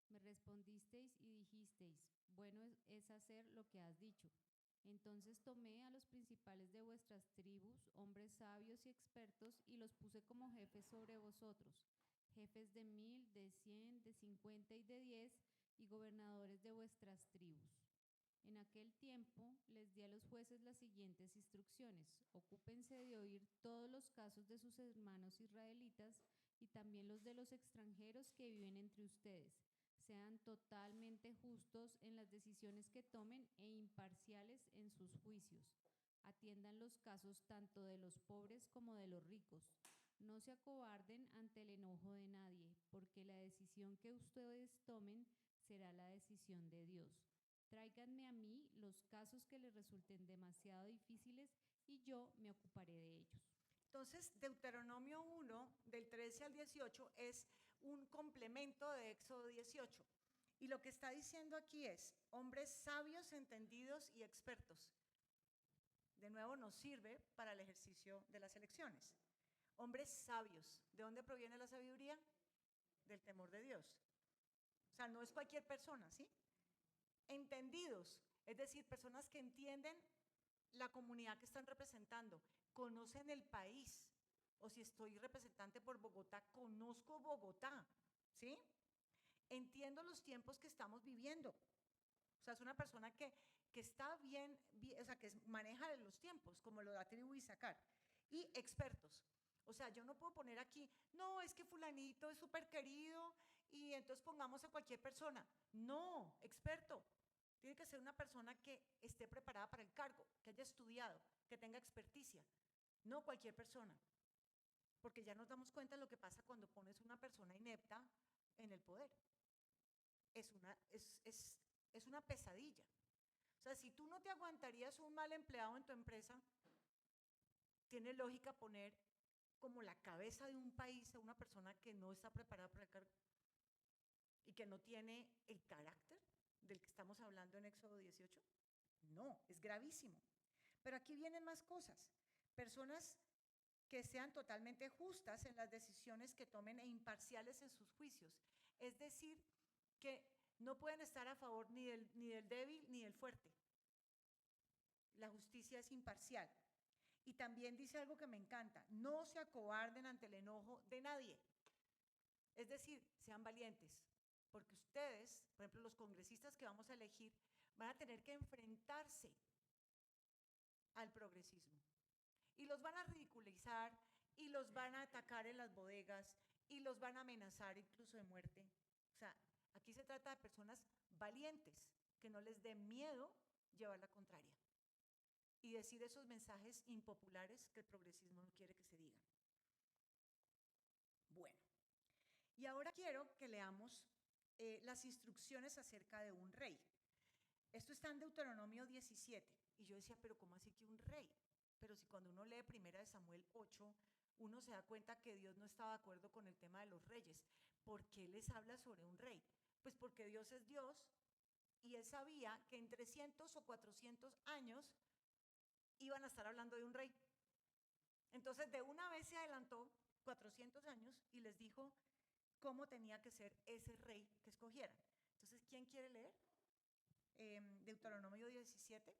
Me respondisteis y dijisteis, bueno es hacer lo que has dicho. Entonces tomé a los principales de vuestras tribus, hombres sabios y expertos, y los puse como jefes sobre vosotros, jefes de 1000, de 100, de 50 y de 10, y gobernadores de vuestras tribus. En aquel tiempo les di a los jueces las siguientes instrucciones: ocúpense de oír todos los casos de sus hermanos israelitas y también los de los extranjeros que viven entre ustedes. Sean totalmente justos en las decisiones que tomen e imparciales en sus juicios. Atiendan los casos tanto de los pobres como de los ricos. No se acobarden ante el enojo de nadie, porque la decisión que ustedes tomen será la decisión de Dios. Tráiganme a mí los casos que les resulten demasiado difíciles y yo me ocuparé de ellos. Entonces, Deuteronomio 1, del 13 al 18, es un complemento de Éxodo 18. Y lo que está diciendo aquí es, hombres sabios, entendidos y expertos. De nuevo, nos sirve para el ejercicio de las elecciones. Hombres sabios. ¿De dónde proviene la sabiduría? Del temor de Dios. O sea, no es cualquier persona, ¿sí? Entendidos, es decir, personas que entienden la comunidad que están representando, conocen el país, o si estoy representante por Bogotá, conozco Bogotá, ¿sí? Entiendo los tiempos que estamos viviendo. O sea, es una persona que está bien, o sea, que maneja los tiempos, como lo da tribu y sacar. Y expertos. O sea, yo no puedo poner aquí, no, es que fulanito es súper querido y entonces pongamos a cualquier persona. No, experto. Tiene que ser una persona que esté preparada para el cargo, que haya estudiado, que tenga experticia. No cualquier persona. Porque ya nos damos cuenta de lo que pasa cuando pones una persona inepta en el poder. Es una pesadilla. O sea, si tú no te aguantarías un mal empleado en tu empresa, tiene lógica poner como la cabeza de un país a una persona que no está preparada para el cargo y que no tiene el carácter del que estamos hablando en Éxodo 18. No, es gravísimo. Pero aquí vienen más cosas. Personas que sean totalmente justas en las decisiones que tomen e imparciales en sus juicios. Es decir, que no pueden estar a favor ni del débil ni del fuerte. La justicia es imparcial. Y también dice algo que me encanta, no se acobarden ante el enojo de nadie. Es decir, sean valientes, porque ustedes, por ejemplo, los congresistas que vamos a elegir, van a tener que enfrentarse al progresismo. Y los van a ridiculizar y los van a atacar en las bodegas y los van a amenazar incluso de muerte. O sea, aquí se trata de personas valientes, que no les dé miedo llevar la contraria y decir esos mensajes impopulares que el progresismo no quiere que se digan. Bueno, y ahora quiero que leamos las instrucciones acerca de un rey. Esto está en Deuteronomio 17. Y yo decía, pero ¿cómo así que un rey? Pero si cuando uno lee 1 Samuel 8, uno se da cuenta que Dios no estaba de acuerdo con el tema de los reyes. ¿Por qué les habla sobre un rey? Pues porque Dios es Dios y Él sabía que en 300 o 400 años iban a estar hablando de un rey. Entonces, de una vez se adelantó 400 años y les dijo cómo tenía que ser ese rey que escogieran. Entonces, ¿quién quiere leer? Deuteronomio 17.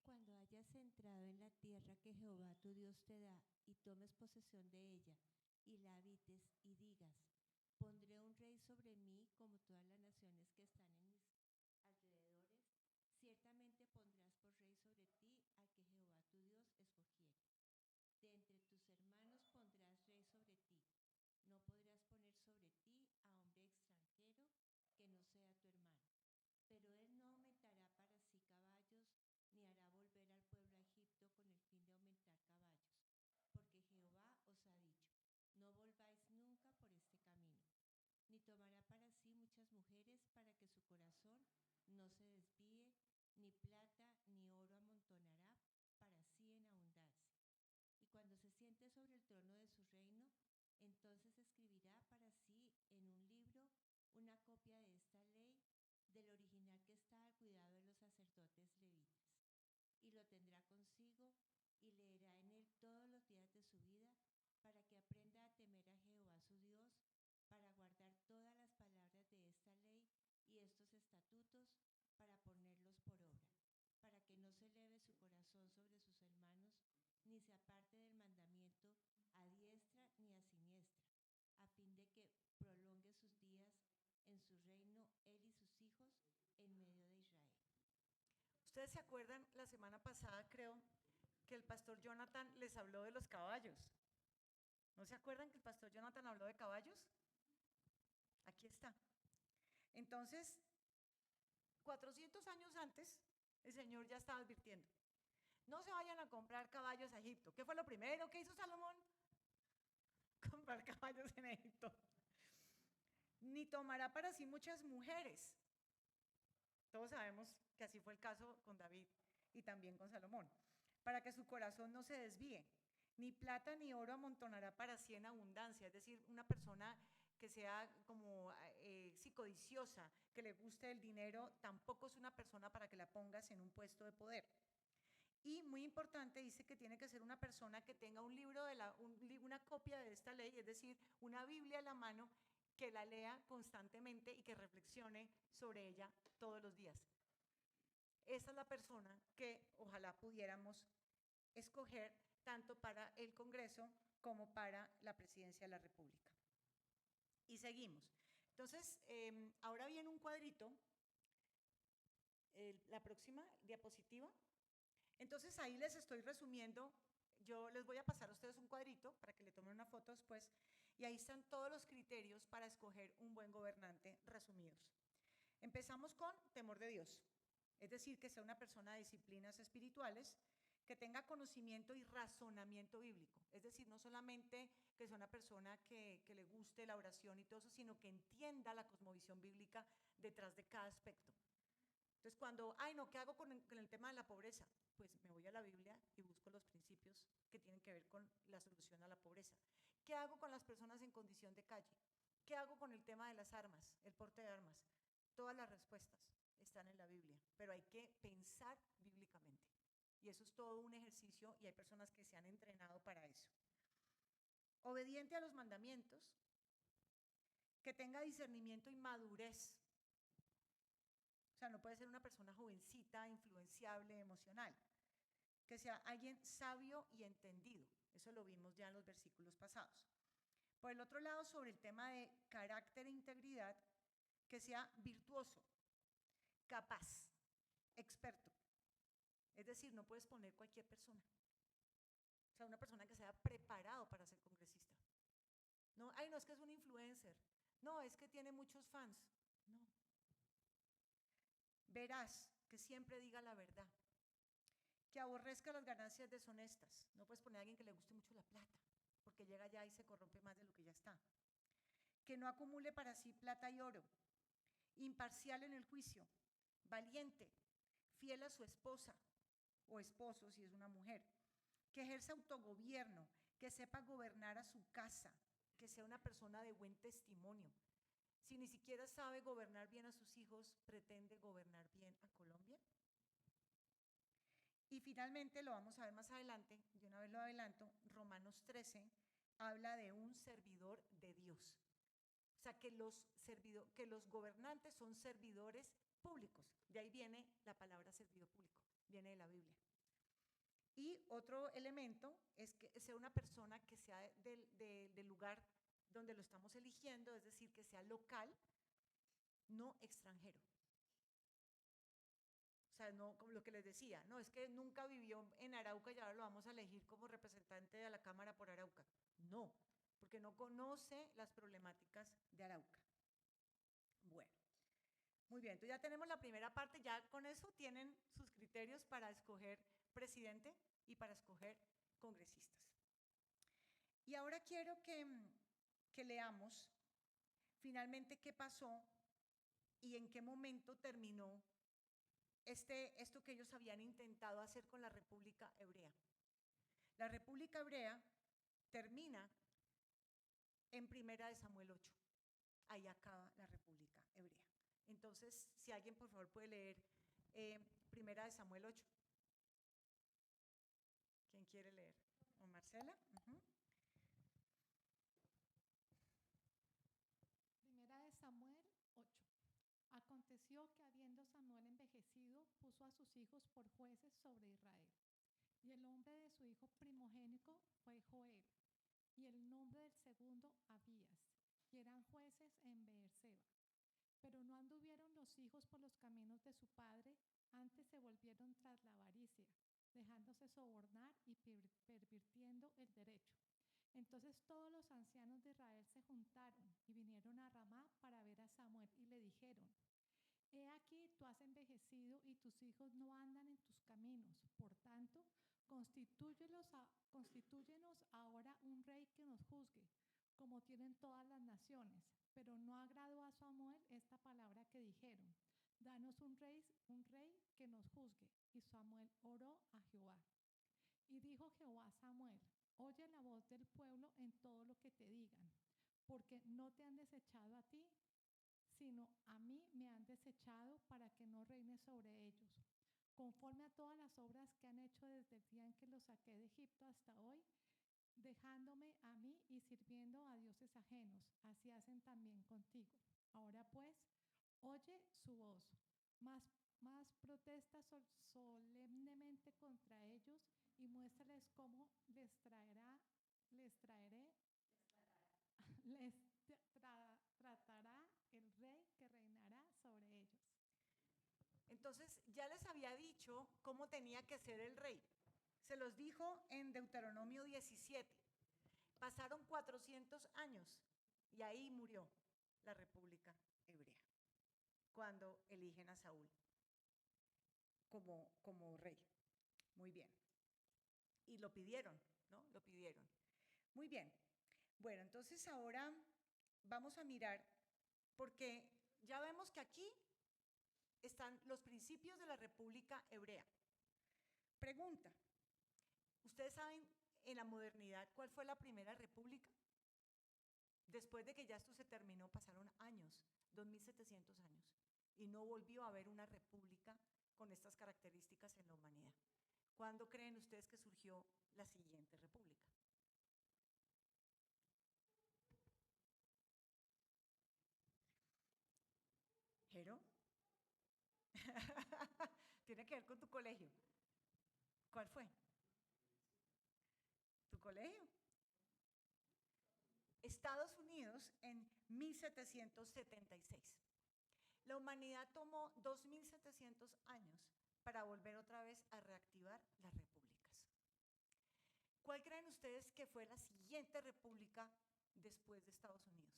Cuando hayas entrado en la tierra que Jehová tu Dios te da y tomes posesión de ella y la habites y digas, pondré un rey sobre mí como todas las naciones que están en mis alrededores, ciertamente pondrás por rey sobre ti al que Jehová tu Dios escogiere. De entre tus hermanos pondrás rey sobre ti. No podrás poner sobre ti a hombre extranjero que no sea tu hermano. Pero él no aumentará para sí caballos, ni hará volver al pueblo a Egipto con el fin de aumentar caballos. Porque Jehová os ha dicho, no volváis nunca por este camino. Ni tomará para sí muchas mujeres para que su corazón no se desvíe, ni plata ni oro amontonará para sí en abundancia. Y cuando se siente sobre el trono de su reino, entonces escribirá para sí en un libro una copia de esta ley, del original que está al cuidado de los sacerdotes levitas. Y lo tendrá consigo y leerá en él todos los días de su vida, para que aprenda a temer a Jehová su Dios, para guardar todas las palabras de esta ley y estos estatutos, para ponerlos por obra, para que no se eleve su corazón sobre sus hermanos, ni se aparte del mandamiento a diestra ni a siniestra, a fin de que prolongue sus días en su reino él y sus hijos en medio de Israel. Ustedes se acuerdan la semana pasada, creo, que el pastor Jonathan les habló de los caballos. ¿No se acuerdan que el pastor Jonathan habló de caballos? Aquí está. Entonces, 400 años antes, el Señor ya estaba advirtiendo. No se vayan a comprar caballos a Egipto. ¿Qué fue lo primero que hizo Salomón? Comprar caballos en Egipto. Ni tomará para sí muchas mujeres. Todos sabemos que así fue el caso con David y también con Salomón. Para que su corazón no se desvíe. Ni plata ni oro amontonará para sí en abundancia. Es decir, una persona que sea como codiciosa, que le guste el dinero, tampoco es una persona para que la pongas en un puesto de poder. Y muy importante, dice que tiene que ser una persona que tenga un libro una copia de esta ley, es decir, una Biblia a la mano, que la lea constantemente y que reflexione sobre ella todos los días. Esa es la persona que ojalá pudiéramos escoger tanto para el Congreso como para la Presidencia de la República. Y seguimos. Entonces, ahora viene un cuadrito, la próxima diapositiva. Entonces ahí les estoy resumiendo, yo les voy a pasar a ustedes un cuadrito para que le tomen una foto después, y ahí están todos los criterios para escoger un buen gobernante resumidos. Empezamos con temor de Dios, es decir, que sea una persona de disciplinas espirituales, que tenga conocimiento y razonamiento bíblico, es decir, no solamente que sea una persona que le guste la oración y todo eso, sino que entienda la cosmovisión bíblica detrás de cada aspecto. Entonces, cuando, ¿qué hago con el tema de la pobreza? Pues me voy a la Biblia y busco los principios que tienen que ver con la solución a la pobreza. ¿Qué hago con las personas en condición de calle? ¿Qué hago con el tema de las armas, el porte de armas? Todas las respuestas están en la Biblia, pero hay que pensar bíblicamente. Y eso es todo un ejercicio y hay personas que se han entrenado para eso. Obediente a los mandamientos, que tenga discernimiento y madurez. O sea, no puede ser una persona jovencita, influenciable, emocional. Que sea alguien sabio y entendido. Eso lo vimos ya en los versículos pasados. Por el otro lado, sobre el tema de carácter e integridad, que sea virtuoso, capaz, experto. Es decir, no puedes poner cualquier persona. O sea, una persona que sea preparado para ser congresista. No, ay, no, es que es un influencer. No, es que tiene muchos fans. No. Verás, que siempre diga la verdad. Que aborrezca las ganancias deshonestas. No puedes poner a alguien que le guste mucho la plata, porque llega allá y se corrompe más de lo que ya está. Que no acumule para sí plata y oro. Imparcial en el juicio. Valiente. Fiel a su esposa o esposo si es una mujer. Que ejerza autogobierno. Que sepa gobernar a su casa. Que sea una persona de buen testimonio. Si ni siquiera sabe gobernar bien a sus hijos, ¿pretende gobernar bien a Colombia? Y finalmente, lo vamos a ver más adelante, y una vez lo adelanto, Romanos 13 habla de un servidor de Dios. O sea, que los gobernantes son servidores públicos. De ahí viene la palabra servidor público, viene de la Biblia. Y otro elemento es que sea una persona que sea del lugar donde lo estamos eligiendo, es decir, que sea local, no extranjero. O sea, no, como lo que les decía, no, es que nunca vivió en Arauca y ahora lo vamos a elegir como representante de la Cámara por Arauca. No, porque no conoce las problemáticas de Arauca. Bueno, muy bien, entonces ya tenemos la primera parte, ya con eso tienen sus criterios para escoger presidente y para escoger congresistas. Y ahora quiero que leamos finalmente qué pasó y en qué momento terminó esto que ellos habían intentado hacer con la República Hebrea. La República Hebrea termina en 1 Samuel 8. Ahí acaba la República Hebrea. Entonces, si alguien por favor puede leer 1 Samuel 8. ¿Quién quiere leer? ¿O Marcela? Primera de Samuel 8. Aconteció que habiendo Samuel envejecido, puso a sus hijos por jueces sobre Israel. Y el nombre de su hijo primogénito fue Joel, y el nombre del segundo Abías, y eran jueces en Beerseba. Pero no anduvieron los hijos por los caminos de su padre, antes se volvieron tras la avaricia, dejándose sobornar y pervirtiendo el derecho. Entonces todos los ancianos de Israel se juntaron y vinieron a Ramá para ver a Samuel y le dijeron: He aquí, tú has envejecido y tus hijos no andan en tus caminos. Por tanto, constitúyenos ahora un rey que nos juzgue, como tienen todas las naciones. Pero no agradó a Samuel esta palabra que dijeron: Danos un rey que nos juzgue. Y Samuel oró a Jehová. Y dijo Jehová a Samuel: Oye la voz del pueblo en todo lo que te digan, porque no te han desechado a ti, sino a mí me han desechado para que no reine sobre ellos. Conforme a todas las obras que han hecho desde el día en que los saqué de Egipto hasta hoy, dejándome a mí y sirviendo a dioses ajenos, así hacen también contigo. Ahora pues, oye su voz, más protesta solemnemente contra ellos y muéstrales cómo les tratará el rey que reinará sobre ellos. Entonces, ya les había dicho cómo tenía que ser el rey. Se los dijo en Deuteronomio 17. Pasaron 400 años y ahí murió la República Hebrea, cuando eligen a Saúl como rey. Muy bien. Y lo pidieron, ¿no? Lo pidieron. Muy bien. Bueno, entonces ahora vamos a mirar, porque ya vemos que aquí están los principios de la República Hebrea. Pregunta, ¿ustedes saben en la modernidad cuál fue la primera república? Después de que ya esto se terminó, pasaron años, 2700 años, y no volvió a haber una república con estas características en la humanidad. ¿Cuándo creen ustedes que surgió la siguiente república? ¿Jero? Tiene que ver con tu colegio. ¿Cuál fue? ¿Tu colegio? Estados Unidos en 1776. La humanidad tomó 2700 años para volver otra vez a reactivar las repúblicas. ¿Cuál creen ustedes que fue la siguiente república después de Estados Unidos?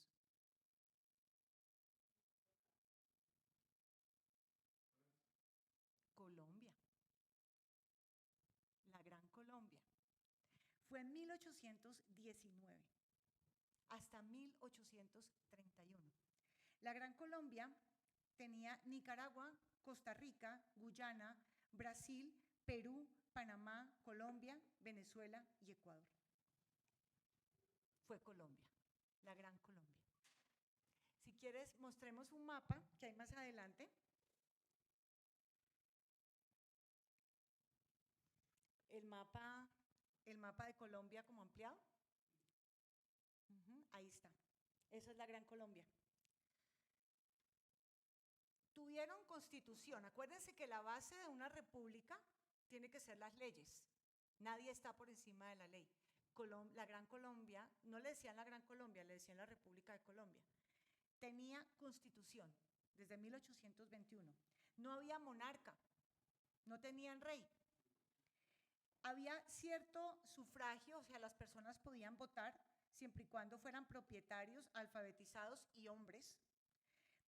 Colombia, la Gran Colombia. Fue en 1819 hasta 1831. La Gran Colombia tenía Nicaragua, Costa Rica, Guyana, Brasil, Perú, Panamá, Colombia, Venezuela y Ecuador. Fue Colombia, la Gran Colombia. Si quieres, mostremos un mapa que hay más adelante. El mapa de Colombia como ampliado. Ahí está. Esa es la Gran Colombia. Tuvieron constitución. Acuérdense que la base de una república tiene que ser las leyes. Nadie está por encima de la ley. La Gran Colombia, no le decían la Gran Colombia, le decían la República de Colombia. Tenía constitución desde 1821. No había monarca, no tenían rey. Había cierto sufragio, o sea, las personas podían votar siempre y cuando fueran propietarios, alfabetizados y hombres.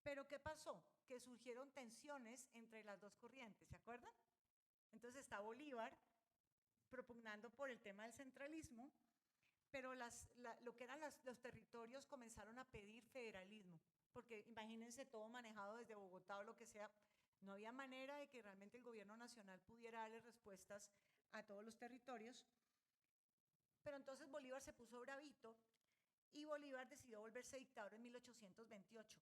Pero ¿qué pasó? Que surgieron tensiones entre las dos corrientes, ¿se acuerdan? Entonces está Bolívar propugnando por el tema del centralismo, pero lo que eran los territorios comenzaron a pedir federalismo, porque imagínense todo manejado desde Bogotá o lo que sea, no había manera de que realmente el gobierno nacional pudiera darle respuestas a todos los territorios. Pero entonces Bolívar se puso bravito y Bolívar decidió volverse dictador en 1828.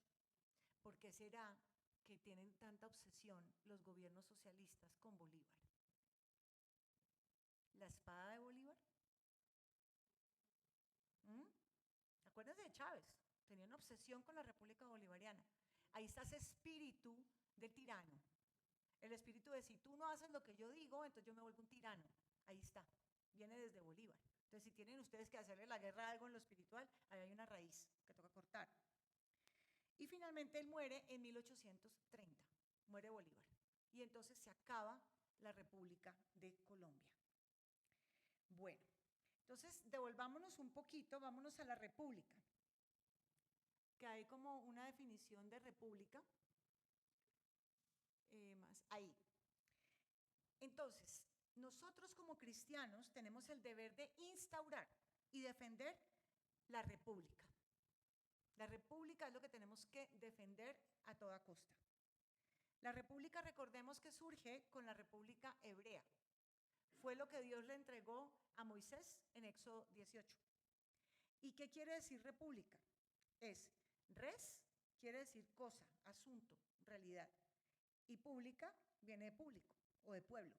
¿Por qué será que tienen tanta obsesión los gobiernos socialistas con Bolívar? ¿La espada de Bolívar? Acuérdense de Chávez, tenía una obsesión con la República Bolivariana. Ahí está ese espíritu del tirano. El espíritu de si tú no haces lo que yo digo, entonces yo me vuelvo un tirano. Ahí está, viene desde Bolívar. Entonces, si tienen ustedes que hacerle la guerra a algo en lo espiritual, ahí hay una raíz que toca cortar. Y finalmente él muere en 1830, muere Bolívar. Y entonces se acaba la República de Colombia. Bueno, entonces devolvámonos un poquito, vámonos a la República, que hay como una definición de república. Más ahí. Entonces, nosotros como cristianos tenemos el deber de instaurar y defender la república. La república es lo que tenemos que defender a toda costa. La república, recordemos que surge con la república hebrea. Fue lo que Dios le entregó a Moisés en Éxodo 18. ¿Y qué quiere decir república? Es res, quiere decir cosa, asunto, realidad. Y pública viene de público o de pueblo.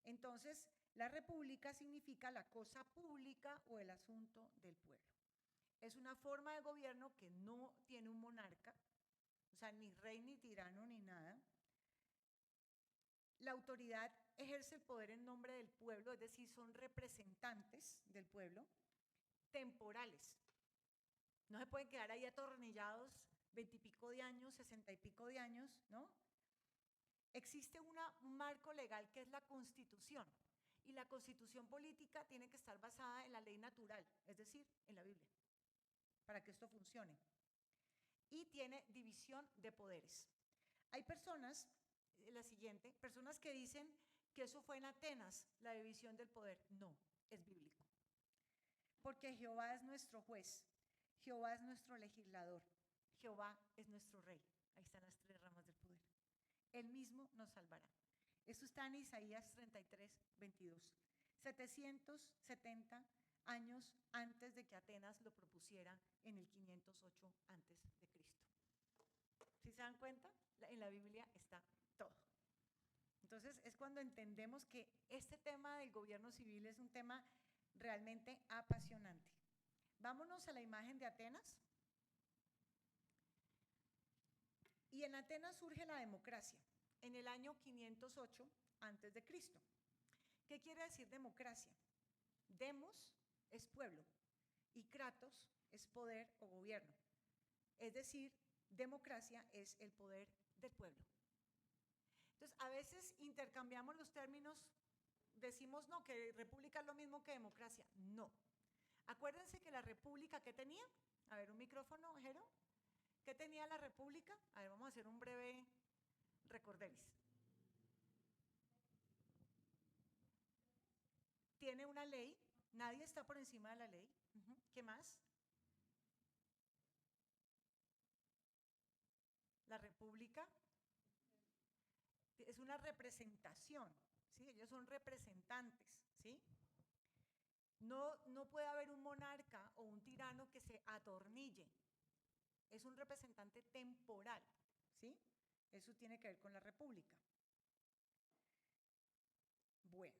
Entonces, la república significa la cosa pública o el asunto del pueblo. Es una forma de gobierno que no tiene un monarca, o sea, ni rey, ni tirano, ni nada. La autoridad ejerce el poder en nombre del pueblo, es decir, son representantes del pueblo, temporales. No se pueden quedar ahí atornillados 20 y pico de años, 60 y pico de años, ¿no? Existe un marco legal que es la Constitución, y la Constitución política tiene que estar basada en la ley natural, es decir, en la Biblia, para que esto funcione. Y tiene división de poderes. Hay personas, la siguiente, personas que dicen que eso fue en Atenas, la división del poder. No, es bíblico. Porque Jehová es nuestro juez, Jehová es nuestro legislador, Jehová es nuestro rey. Ahí están las tres ramas del poder. Él mismo nos salvará. Eso está en Isaías 33, 22. 770 años antes de que Atenas lo propusiera en el 508 antes de Cristo. ¿Sí se dan cuenta? En la Biblia está todo. Entonces es cuando entendemos que este tema del gobierno civil es un tema realmente apasionante. Vámonos a la imagen de Atenas. Y en Atenas surge la democracia en el año 508 antes de Cristo. ¿Qué quiere decir democracia? Demos es pueblo y kratos es poder o gobierno. Es decir, democracia es el poder del pueblo. Entonces, a veces intercambiamos los términos, decimos no, que república es lo mismo que democracia. No. Acuérdense que la república, ¿qué tenía? A ver, un micrófono, Jero. ¿Qué tenía la república? A ver, vamos a hacer un breve recorderis. Tiene una ley, nadie está por encima de la ley. ¿Qué más? La república es una representación, ¿sí? Ellos son representantes, ¿sí? No puede haber un monarca o un tirano que se atornille. Es un representante temporal, ¿sí? Eso tiene que ver con la república. Bueno,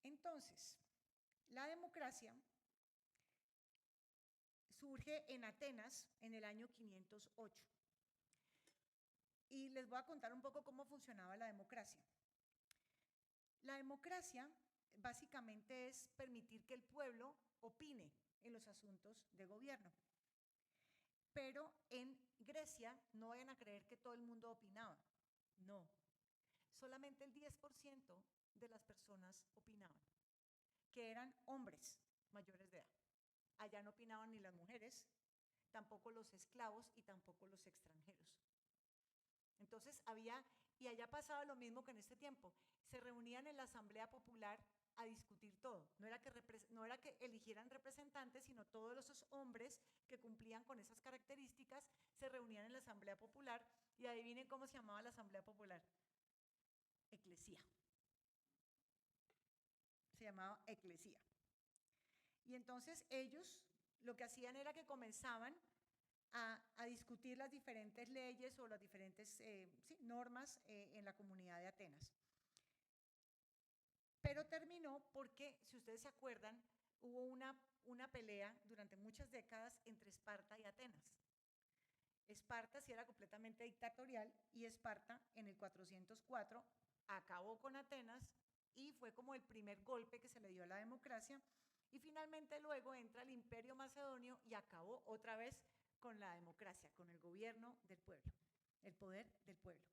entonces, la democracia surge en Atenas en el año 508. Y les voy a contar un poco cómo funcionaba la democracia. La democracia básicamente es permitir que el pueblo opine en los asuntos de gobierno. Pero en Grecia no vayan a creer que todo el mundo opinaba. No. Solamente el 10% de las personas opinaban, que eran hombres mayores de edad. Allá no opinaban ni las mujeres, tampoco los esclavos y tampoco los extranjeros. Entonces y allá pasaba lo mismo que en este tiempo, se reunían en la Asamblea Popular a discutir todo. No era que eligieran representantes, sino todos esos hombres que cumplían con esas características se reunían en la Asamblea Popular y adivinen cómo se llamaba la Asamblea Popular. Eclesía. Se llamaba eclesía. Y entonces ellos lo que hacían era que comenzaban a discutir las diferentes leyes o las diferentes normas en la comunidad de Atenas. Pero terminó porque, si ustedes se acuerdan, hubo una pelea durante muchas décadas entre Esparta y Atenas. Esparta sí era completamente dictatorial y Esparta en el 404 acabó con Atenas y fue como el primer golpe que se le dio a la democracia y finalmente luego entra el Imperio Macedonio y acabó otra vez con la democracia, con el gobierno del pueblo, el poder del pueblo.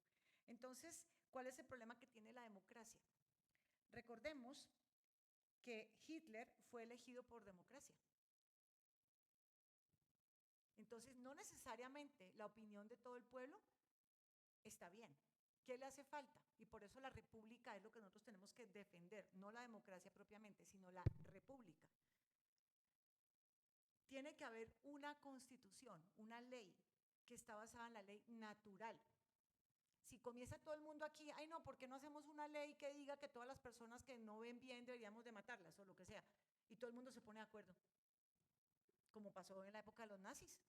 Entonces, ¿cuál es el problema que tiene la democracia? Recordemos que Hitler fue elegido por democracia. Entonces, no necesariamente la opinión de todo el pueblo está bien. ¿Qué le hace falta? Y por eso la república es lo que nosotros tenemos que defender, no la democracia propiamente, sino la república. Tiene que haber una constitución, una ley que está basada en la ley natural. Si comienza todo el mundo aquí, ay no, ¿por qué no hacemos una ley que diga que todas las personas que no ven bien deberíamos de matarlas o lo que sea? Y todo el mundo se pone de acuerdo, como pasó en la época de los nazis,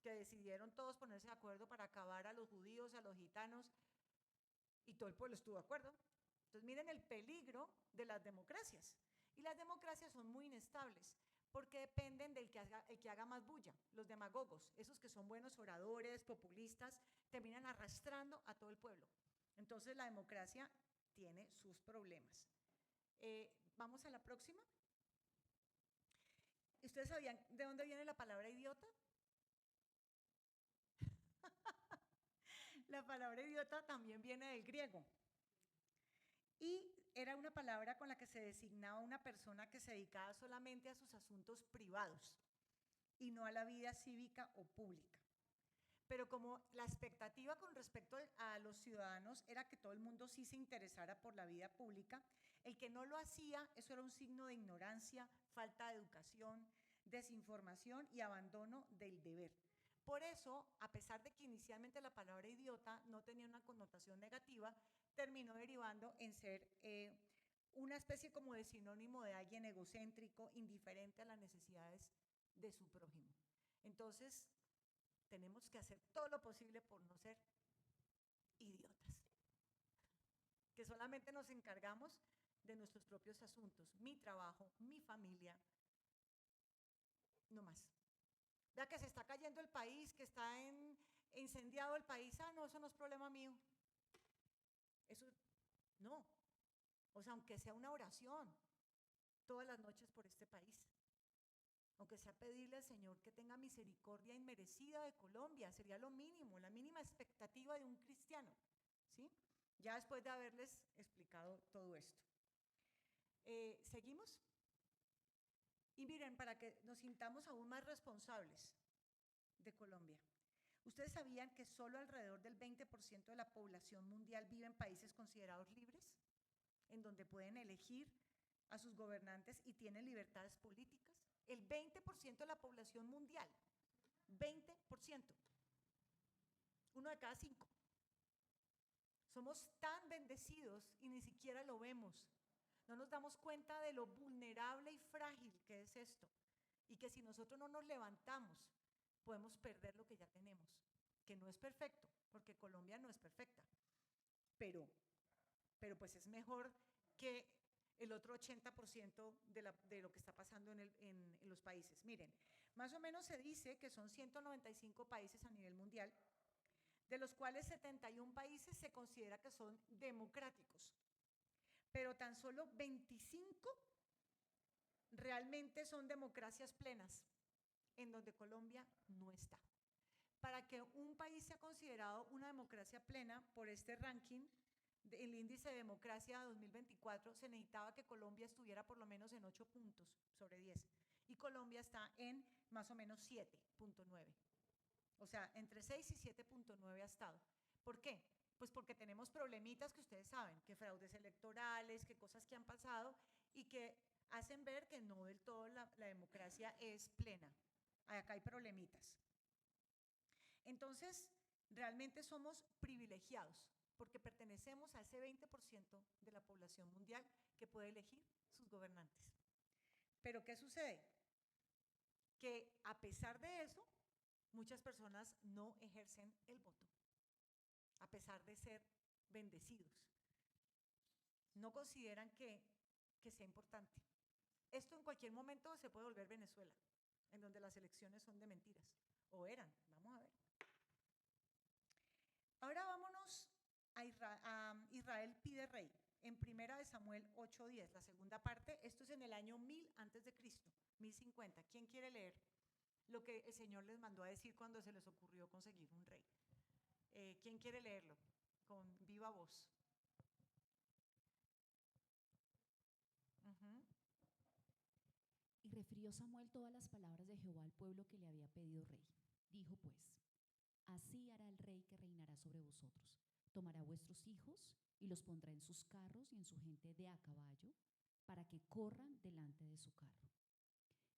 que decidieron todos ponerse de acuerdo para acabar a los judíos, a los gitanos, y todo el pueblo estuvo de acuerdo. Entonces miren el peligro de las democracias. Y las democracias son muy inestables, porque dependen del el que haga más bulla, los demagogos, esos que son buenos oradores, populistas, terminan arrastrando a todo el pueblo. Entonces la democracia tiene sus problemas. Vamos a la próxima. ¿Ustedes sabían de dónde viene la palabra idiota? La palabra idiota también viene del griego. Y era una palabra con la que se designaba una persona que se dedicaba solamente a sus asuntos privados y no a la vida cívica o pública. Pero como la expectativa con respecto a los ciudadanos era que todo el mundo sí se interesara por la vida pública, el que no lo hacía, eso era un signo de ignorancia, falta de educación, desinformación y abandono del deber. Por eso, a pesar de que inicialmente la palabra idiota no tenía una connotación negativa, terminó derivando en ser una especie como de sinónimo de alguien egocéntrico, indiferente a las necesidades de su prójimo. Entonces, tenemos que hacer todo lo posible por no ser idiotas, que solamente nos encargamos de nuestros propios asuntos, mi trabajo, mi familia, no más. Vea que se está cayendo el país, que está incendiado el país, no, eso no es problema mío. Eso, no. O sea, aunque sea una oración, todas las noches por este país. aunque sea pedirle al Señor que tenga misericordia inmerecida de Colombia, sería lo mínimo, la mínima expectativa de un cristiano, ¿sí? Ya después de haberles explicado todo esto. ¿Seguimos? Y miren, para que nos sintamos aún más responsables de Colombia. ¿Ustedes sabían que solo alrededor del 20% de la población mundial vive en países considerados libres, en donde pueden elegir a sus gobernantes y tienen libertades políticas? El 20% de la población mundial, 20%, 1 de cada 5. Somos tan bendecidos y ni siquiera lo vemos. No nos damos cuenta de lo vulnerable y frágil que es esto. Y que si nosotros no nos levantamos, podemos perder lo que ya tenemos. Que no es perfecto, porque Colombia no es perfecta. Pero pues es mejor que el otro 80% de lo que está pasando en los países. Miren, más o menos se dice que son 195 países a nivel mundial, de los cuales 71 países se considera que son democráticos, pero tan solo 25 realmente son democracias plenas, en donde Colombia no está. Para que un país sea considerado una democracia plena por este ranking, el índice de democracia 2024, se necesitaba que Colombia estuviera por lo menos en 8 puntos sobre 10. Y Colombia está en más o menos 7.9. O sea, entre 6 y 7.9 ha estado. ¿Por qué? Pues porque tenemos problemitas que ustedes saben, que fraudes electorales, que cosas que han pasado y que hacen ver que no del todo la democracia es plena. Acá hay problemitas. Entonces, realmente somos privilegiados porque pertenecemos a ese 20% de la población mundial que puede elegir sus gobernantes. Pero ¿qué sucede? Que a pesar de eso, muchas personas no ejercen el voto, a pesar de ser bendecidos. No consideran que sea importante. Esto en cualquier momento se puede volver Venezuela, en donde las elecciones son de mentiras, o eran, vamos a ver. Ahora vámonos a Israel pide rey, en 1 Samuel 8:10, la segunda parte. Esto es en el año 1000 antes de Cristo, 1050. ¿Quién quiere leer lo que el Señor les mandó a decir cuando se les ocurrió conseguir un rey? ¿Quién quiere leerlo? Con viva voz. Y refirió Samuel todas las palabras de Jehová al pueblo que le había pedido rey. Dijo pues: así hará el rey que reinará sobre vosotros. Tomará vuestros hijos y los pondrá en sus carros y en su gente de a caballo, para que corran delante de su carro.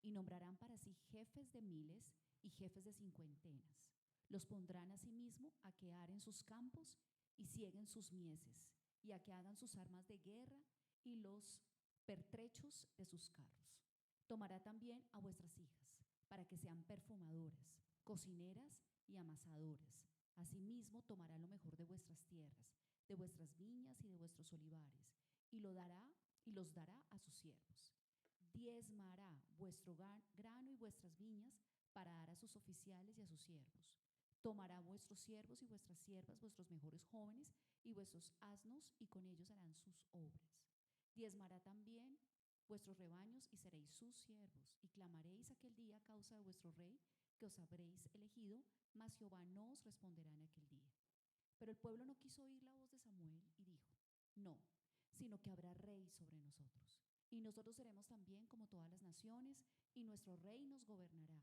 Y nombrarán para sí jefes de miles y jefes de cincuentenas. Los pondrán asimismo a que aren sus campos y sieguen sus mieses, y a que hagan sus armas de guerra y los pertrechos de sus carros. Tomará también a vuestras hijas, para que sean perfumadoras, cocineras y amasadoras. Asimismo tomará lo mejor de vuestras tierras, de vuestras viñas y de vuestros olivares, y los dará a sus siervos. Diezmará vuestro grano y vuestras viñas para dar a sus oficiales y a sus siervos. Tomará vuestros siervos y vuestras siervas, vuestros mejores jóvenes y vuestros asnos, y con ellos harán sus obras. Diezmará también vuestros rebaños y seréis sus siervos, y clamaréis aquel día a causa de vuestro rey que os habréis elegido, mas Jehová no os responderá en aquel día. Pero el pueblo no quiso oír la voz de Samuel y dijo: no, sino que habrá rey sobre nosotros, y nosotros seremos también como todas las naciones, y nuestro rey nos gobernará,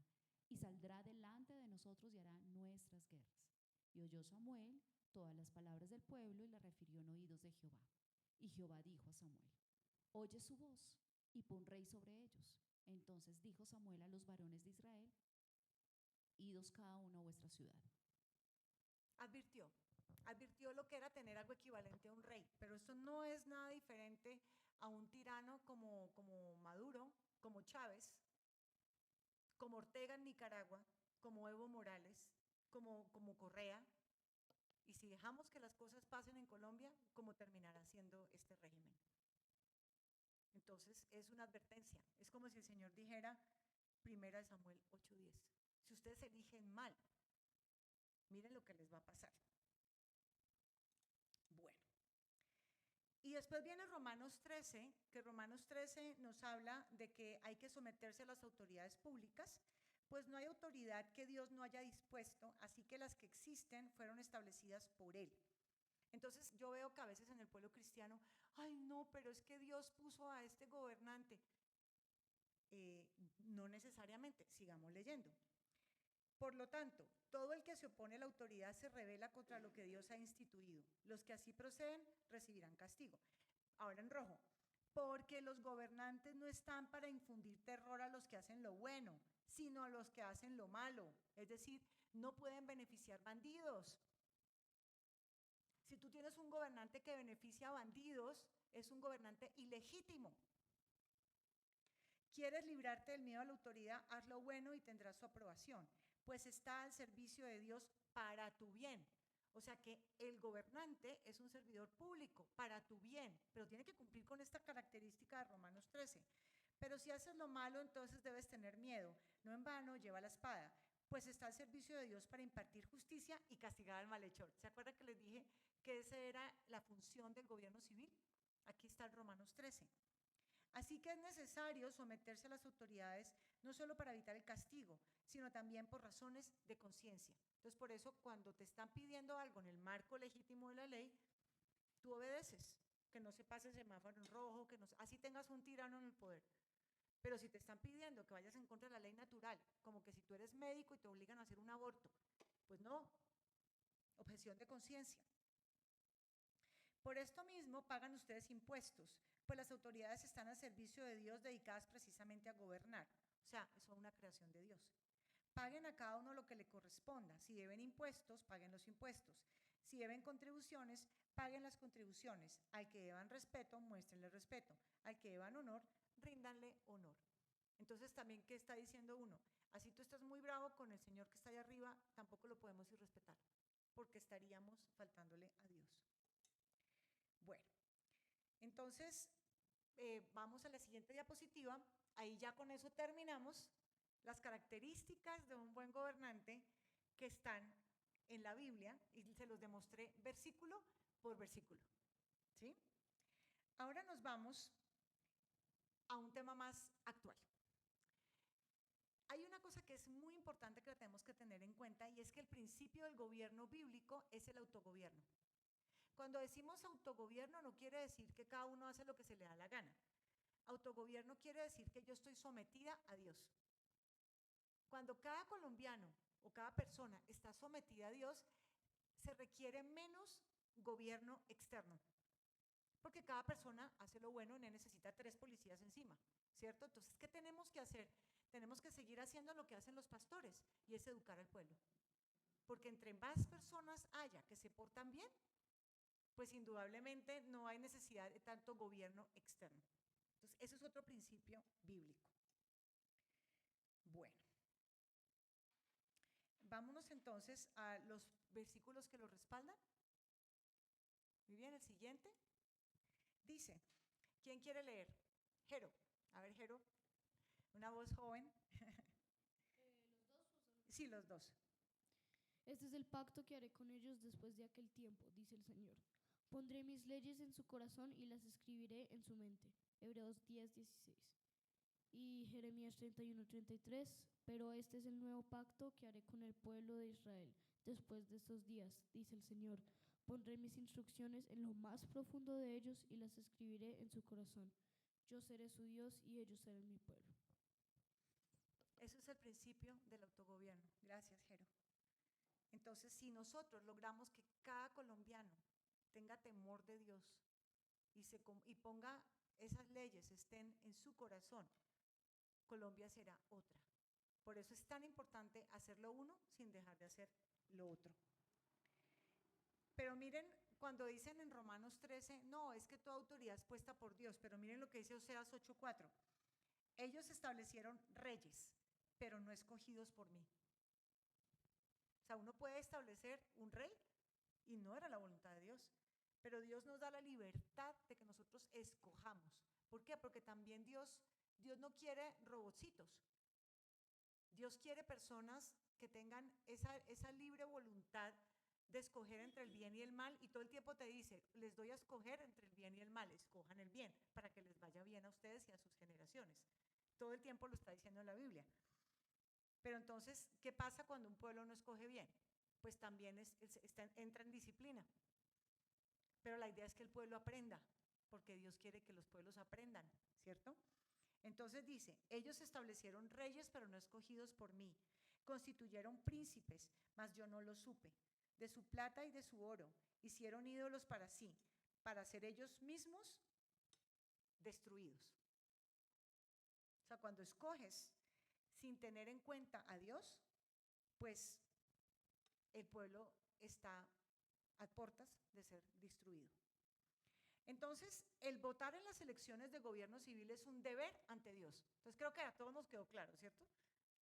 y saldrá delante de nosotros y hará nuestras guerras. Y oyó Samuel todas las palabras del pueblo y las refirió en oídos de Jehová. Y Jehová dijo a Samuel: oye su voz y pon rey sobre ellos. Entonces dijo Samuel a los varones de Israel: idos cada uno a vuestra ciudad. Advirtió lo que era tener algo equivalente a un rey, pero esto no es nada diferente a un tirano como Maduro, como Chávez, como Ortega en Nicaragua, como Evo Morales, como Correa. Y si dejamos que las cosas pasen en Colombia, ¿cómo terminará siendo este régimen? Entonces es una advertencia. Es como si el Señor dijera, 1 Samuel 8:10, si ustedes eligen mal, miren lo que les va a pasar. Bueno, Y después viene Romanos 13, que Romanos 13 nos habla de que hay que someterse a las autoridades públicas, pues no hay autoridad que Dios no haya dispuesto, así que las que existen fueron establecidas por Él. Entonces yo veo que a veces en el pueblo cristiano, ay no, pero es que Dios puso a este gobernante. No necesariamente, sigamos leyendo. Por lo tanto, todo el que se opone a la autoridad se rebela contra lo que Dios ha instituido. Los que así proceden recibirán castigo. Ahora en rojo, porque los gobernantes no están para infundir terror a los que hacen lo bueno, sino a los que hacen lo malo. Es decir, no pueden beneficiar bandidos. Si tú tienes un gobernante que beneficia a bandidos, es un gobernante ilegítimo. ¿Quieres librarte del miedo a la autoridad? Haz lo bueno y tendrás su aprobación, pues está al servicio de Dios para tu bien. O sea que el gobernante es un servidor público para tu bien, pero tiene que cumplir con esta característica de Romanos 13. Pero si haces lo malo, entonces debes tener miedo. No en vano lleva la espada, pues está al servicio de Dios para impartir justicia y castigar al malhechor. ¿Se acuerdan que les dije que esa era la función del gobierno civil? Aquí está el Romanos 13. Así que es necesario someterse a las autoridades no solo para evitar el castigo, sino también por razones de conciencia. Entonces, por eso cuando te están pidiendo algo en el marco legítimo de la ley, tú obedeces, que no se pase el semáforo en rojo, que no, así tengas un tirano en el poder. Pero si te están pidiendo que vayas en contra de la ley natural, como que si tú eres médico y te obligan a hacer un aborto, pues no, objeción de conciencia. Por esto mismo pagan ustedes impuestos, pues las autoridades están al servicio de Dios dedicadas precisamente a gobernar. O sea, eso es una creación de Dios. Paguen a cada uno lo que le corresponda. Si deben impuestos, paguen los impuestos. Si deben contribuciones, paguen las contribuciones. Al que deban respeto, muéstrenle respeto. Al que deban honor, ríndanle honor. Entonces también, ¿qué está diciendo uno? Así tú estás muy bravo con el Señor que está allá arriba, tampoco lo podemos irrespetar, porque estaríamos faltándole a Dios. Bueno, entonces vamos a la siguiente diapositiva. Ahí ya con eso terminamos las características de un buen gobernante que están en la Biblia y se los demostré versículo por versículo. ¿Sí? Ahora nos vamos a un tema más actual. Hay una cosa que es muy importante que tenemos que tener en cuenta y es que el principio del gobierno bíblico es el autogobierno. Cuando decimos autogobierno no quiere decir que cada uno hace lo que se le da la gana. Autogobierno quiere decir que yo estoy sometida a Dios. Cuando cada colombiano o cada persona está sometida a Dios, se requiere menos gobierno externo. Porque cada persona hace lo bueno y no necesita 3 policías encima, ¿cierto? Entonces, ¿qué tenemos que hacer? Tenemos que seguir haciendo lo que hacen los pastores y es educar al pueblo. Porque entre más personas haya que se portan bien, pues indudablemente no hay necesidad de tanto gobierno externo. Entonces, eso es otro principio bíblico. Bueno, vámonos entonces a los versículos que lo respaldan. Muy bien, el siguiente. Dice, ¿quién quiere leer? Jero. A ver, Jero, una voz joven. ¿Los dos o solo? Sí, los dos. Este es el pacto que haré con ellos después de aquel tiempo, dice el Señor. Pondré mis leyes en su corazón y las escribiré en su mente. Hebreos 10:16. Y Jeremías 31:33. Pero este es el nuevo pacto que haré con el pueblo de Israel después de estos días, dice el Señor. Pondré mis instrucciones en lo más profundo de ellos y las escribiré en su corazón. Yo seré su Dios y ellos serán mi pueblo. Eso es el principio del autogobierno. Gracias, Jero. Entonces, si nosotros logramos que cada colombiano tenga temor de Dios y ponga esas leyes, estén en su corazón, Colombia será otra. Por eso es tan importante hacer lo uno sin dejar de hacer lo otro. Pero miren, cuando dicen en Romanos 13, no, es que toda autoridad es puesta por Dios, pero miren lo que dice Oseas 8:4. Ellos establecieron reyes, pero no escogidos por mí. O sea, uno puede establecer un rey y no era la voluntad de Dios, pero Dios nos da la libertad de que nosotros escojamos. ¿Por qué? Porque también Dios no quiere robotcitos. Dios quiere personas que tengan esa libre voluntad de escoger entre el bien y el mal, y todo el tiempo te dice, les doy a escoger entre el bien y el mal, escojan el bien, para que les vaya bien a ustedes y a sus generaciones. Todo el tiempo lo está diciendo la Biblia. Pero entonces, ¿qué pasa cuando un pueblo no escoge bien? Pues también entra en disciplina. Pero la idea es que el pueblo aprenda, porque Dios quiere que los pueblos aprendan, ¿cierto? Entonces dice, ellos establecieron reyes, pero no escogidos por mí. Constituyeron príncipes, mas yo no lo supe. De su plata y de su oro hicieron ídolos para sí, para ser ellos mismos destruidos. O sea, cuando escoges sin tener en cuenta a Dios, pues el pueblo está a puertas de ser destruido. Entonces, el votar en las elecciones de gobierno civil es un deber ante Dios. Entonces, creo que a todos nos quedó claro, ¿cierto?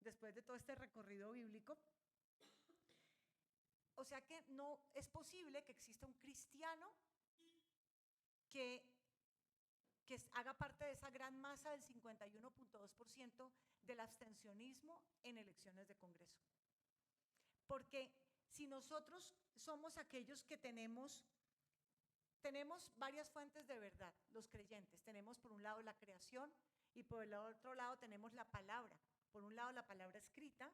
Después de todo este recorrido bíblico. O sea que no es posible que exista un cristiano que haga parte de esa gran masa del 51.2% del abstencionismo en elecciones de Congreso. Porque si nosotros somos aquellos que tenemos varias fuentes de verdad, los creyentes, tenemos por un lado la creación y por el otro lado tenemos la palabra. Por un lado la palabra escrita,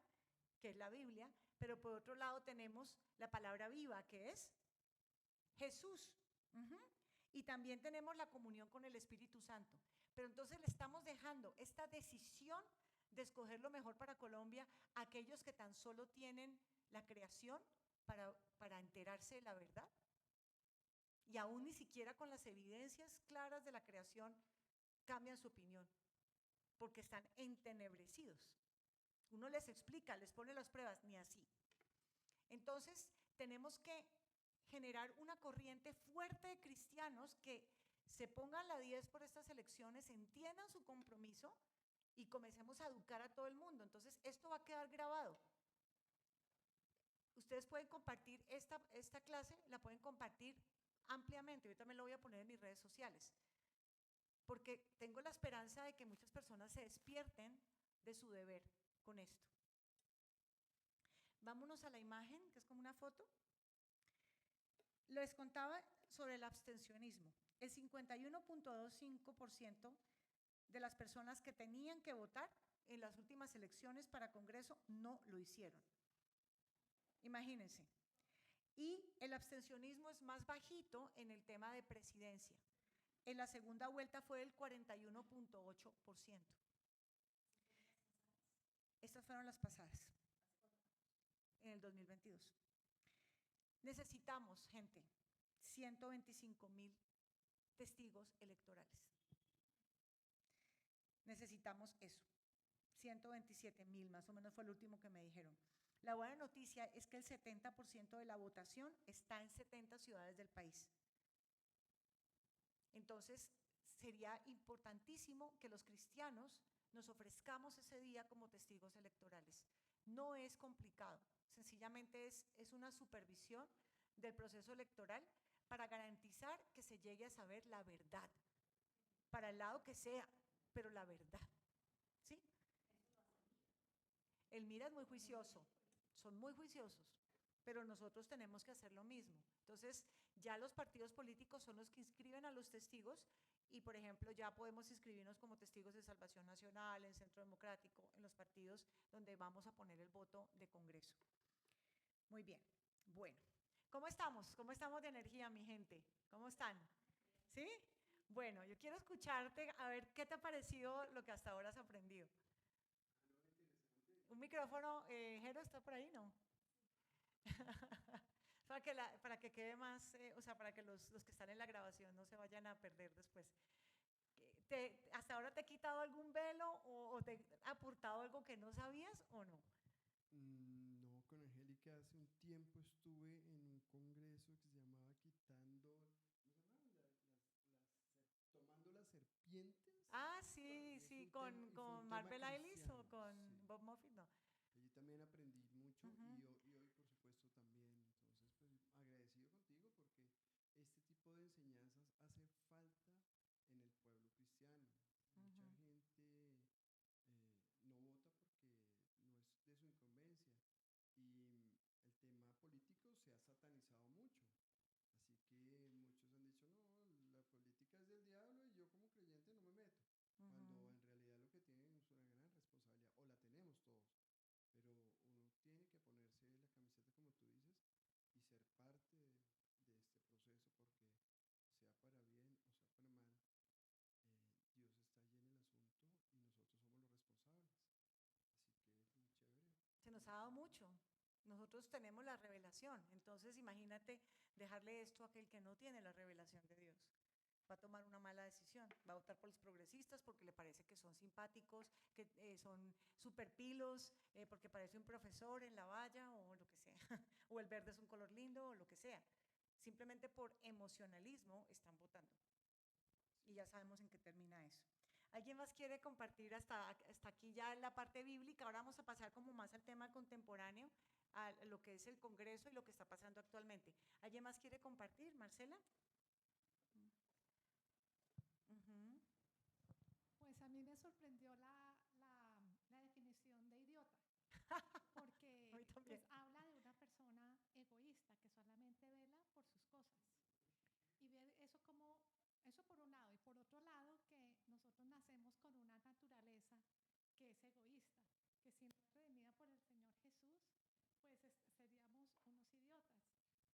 que es la Biblia, pero por otro lado tenemos la palabra viva, que es Jesús. Y también tenemos la comunión con el Espíritu Santo. Pero entonces le estamos dejando esta decisión de escoger lo mejor para Colombia a aquellos que tan solo tienen la creación para enterarse de la verdad. Y aún ni siquiera con las evidencias claras de la creación cambian su opinión, porque están entenebrecidos. Uno les explica, les pone las pruebas, ni así. Entonces, tenemos que generar una corriente fuerte de cristianos que se pongan la 10 por estas elecciones, entiendan su compromiso y comencemos a educar a todo el mundo. Entonces, esto va a quedar grabado. Ustedes pueden compartir esta clase, la pueden compartir ampliamente. Yo también lo voy a poner en mis redes sociales, porque tengo la esperanza de que muchas personas se despierten de su deber con esto. Vámonos a la imagen, que es como una foto. Les contaba sobre el abstencionismo. El 51.25% de las personas que tenían que votar en las últimas elecciones para Congreso no lo hicieron. Imagínense. Y el abstencionismo es más bajito en el tema de presidencia. En la segunda vuelta fue el 41.8%. Estas fueron las pasadas, en el 2022. Necesitamos, gente, 125,000 testigos electorales. Necesitamos eso, 127,000 más o menos fue el último que me dijeron. La buena noticia es que el 70% de la votación está en 70 ciudades del país. Entonces, sería importantísimo que los cristianos nos ofrezcamos ese día como testigos electorales. No es complicado, sencillamente es una supervisión del proceso electoral para garantizar que se llegue a saber la verdad, para el lado que sea, pero la verdad, ¿sí? El MIRA es muy juicioso, son muy juiciosos, pero nosotros tenemos que hacer lo mismo. Entonces, ya los partidos políticos son los que inscriben a los testigos y, por ejemplo, ya podemos inscribirnos como testigos de Salvación Nacional, en Centro Democrático, en los partidos donde vamos a poner el voto de Congreso. Muy bien, bueno. ¿Cómo estamos? ¿Cómo estamos de energía, mi gente? ¿Cómo están? ¿Sí? Bueno, yo quiero escucharte, a ver qué te ha parecido lo que hasta ahora has aprendido. Un micrófono, Jero, ¿está por ahí? No. para que quede más, o sea, para que los que están en la grabación no se vayan a perder después. ¿Hasta ahora te he quitado algún velo o te he aportado algo que no sabías o no? No, con Angélica hace un tiempo estuve en un congreso que se llamaba Quitando, ¿cómo se llama? Tomando las serpientes. Ah, sí, sí, con Marvel Ailis o con sí. Bob Moffitt, no. Allí también aprendí mucho y hoy, por supuesto, también. Entonces, pues agradecido contigo porque este tipo de enseñanzas hace falta en el pueblo cristiano. Mucha gente no vota porque no es de su incumbencia y el tema político se ha satanizado ha dado mucho. Nosotros tenemos la revelación, entonces imagínate dejarle esto a aquel que no tiene la revelación de Dios. Va a tomar una mala decisión, va a votar por los progresistas porque le parece que son simpáticos, que son superpilos, porque parece un profesor en la valla o lo que sea, o el verde es un color lindo o lo que sea. Simplemente por emocionalismo están votando. Y ya sabemos en qué termina eso. ¿Alguien más quiere compartir hasta aquí ya la parte bíblica? Ahora vamos a pasar como más al tema contemporáneo, a lo que es el Congreso y lo que está pasando actualmente. ¿Alguien más quiere compartir, Marcela? Ujú. Pues a mí me sorprendió la definición de idiota, A mí porque también. pues habla de una persona egoísta que solamente vela por sus cosas. Y ver eso como, eso por un lado, y por otro lado que nosotros nacemos con una naturaleza que es egoísta, que si no es redimida por el Señor Jesús, pues seríamos unos idiotas.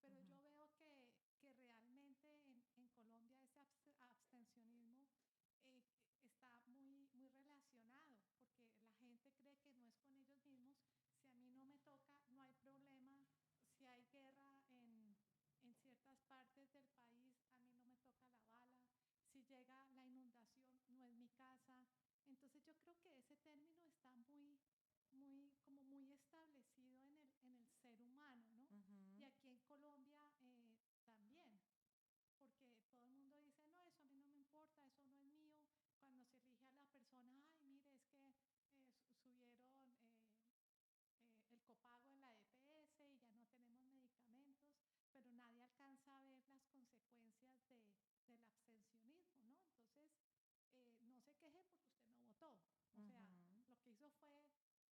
Pero Ujú. yo veo que realmente en Colombia ese abstencionismo eh, está muy relacionado, porque la gente cree que no es con ellos mismos. Si a mí no me toca, no hay problema. Si hay guerra en ciertas partes del país, a mí no me toca la bala. Si llega la inundación, no es mi casa. Entonces yo creo que ese término está como muy establecido en el ser humano, ¿no? Y Ujú. aquí en Colombia también, porque todo el mundo dice, no, eso a mí no me importa, eso no es mío. Cuando se elige a la persona, ay, mire, es que subieron el copago en la EPS y ya no tenemos medicamentos, pero nadie alcanza a ver las consecuencias del abstencionismo, ¿no? Entonces, no se queje porque usted no votó. O sea, Ujú. lo que hizo fue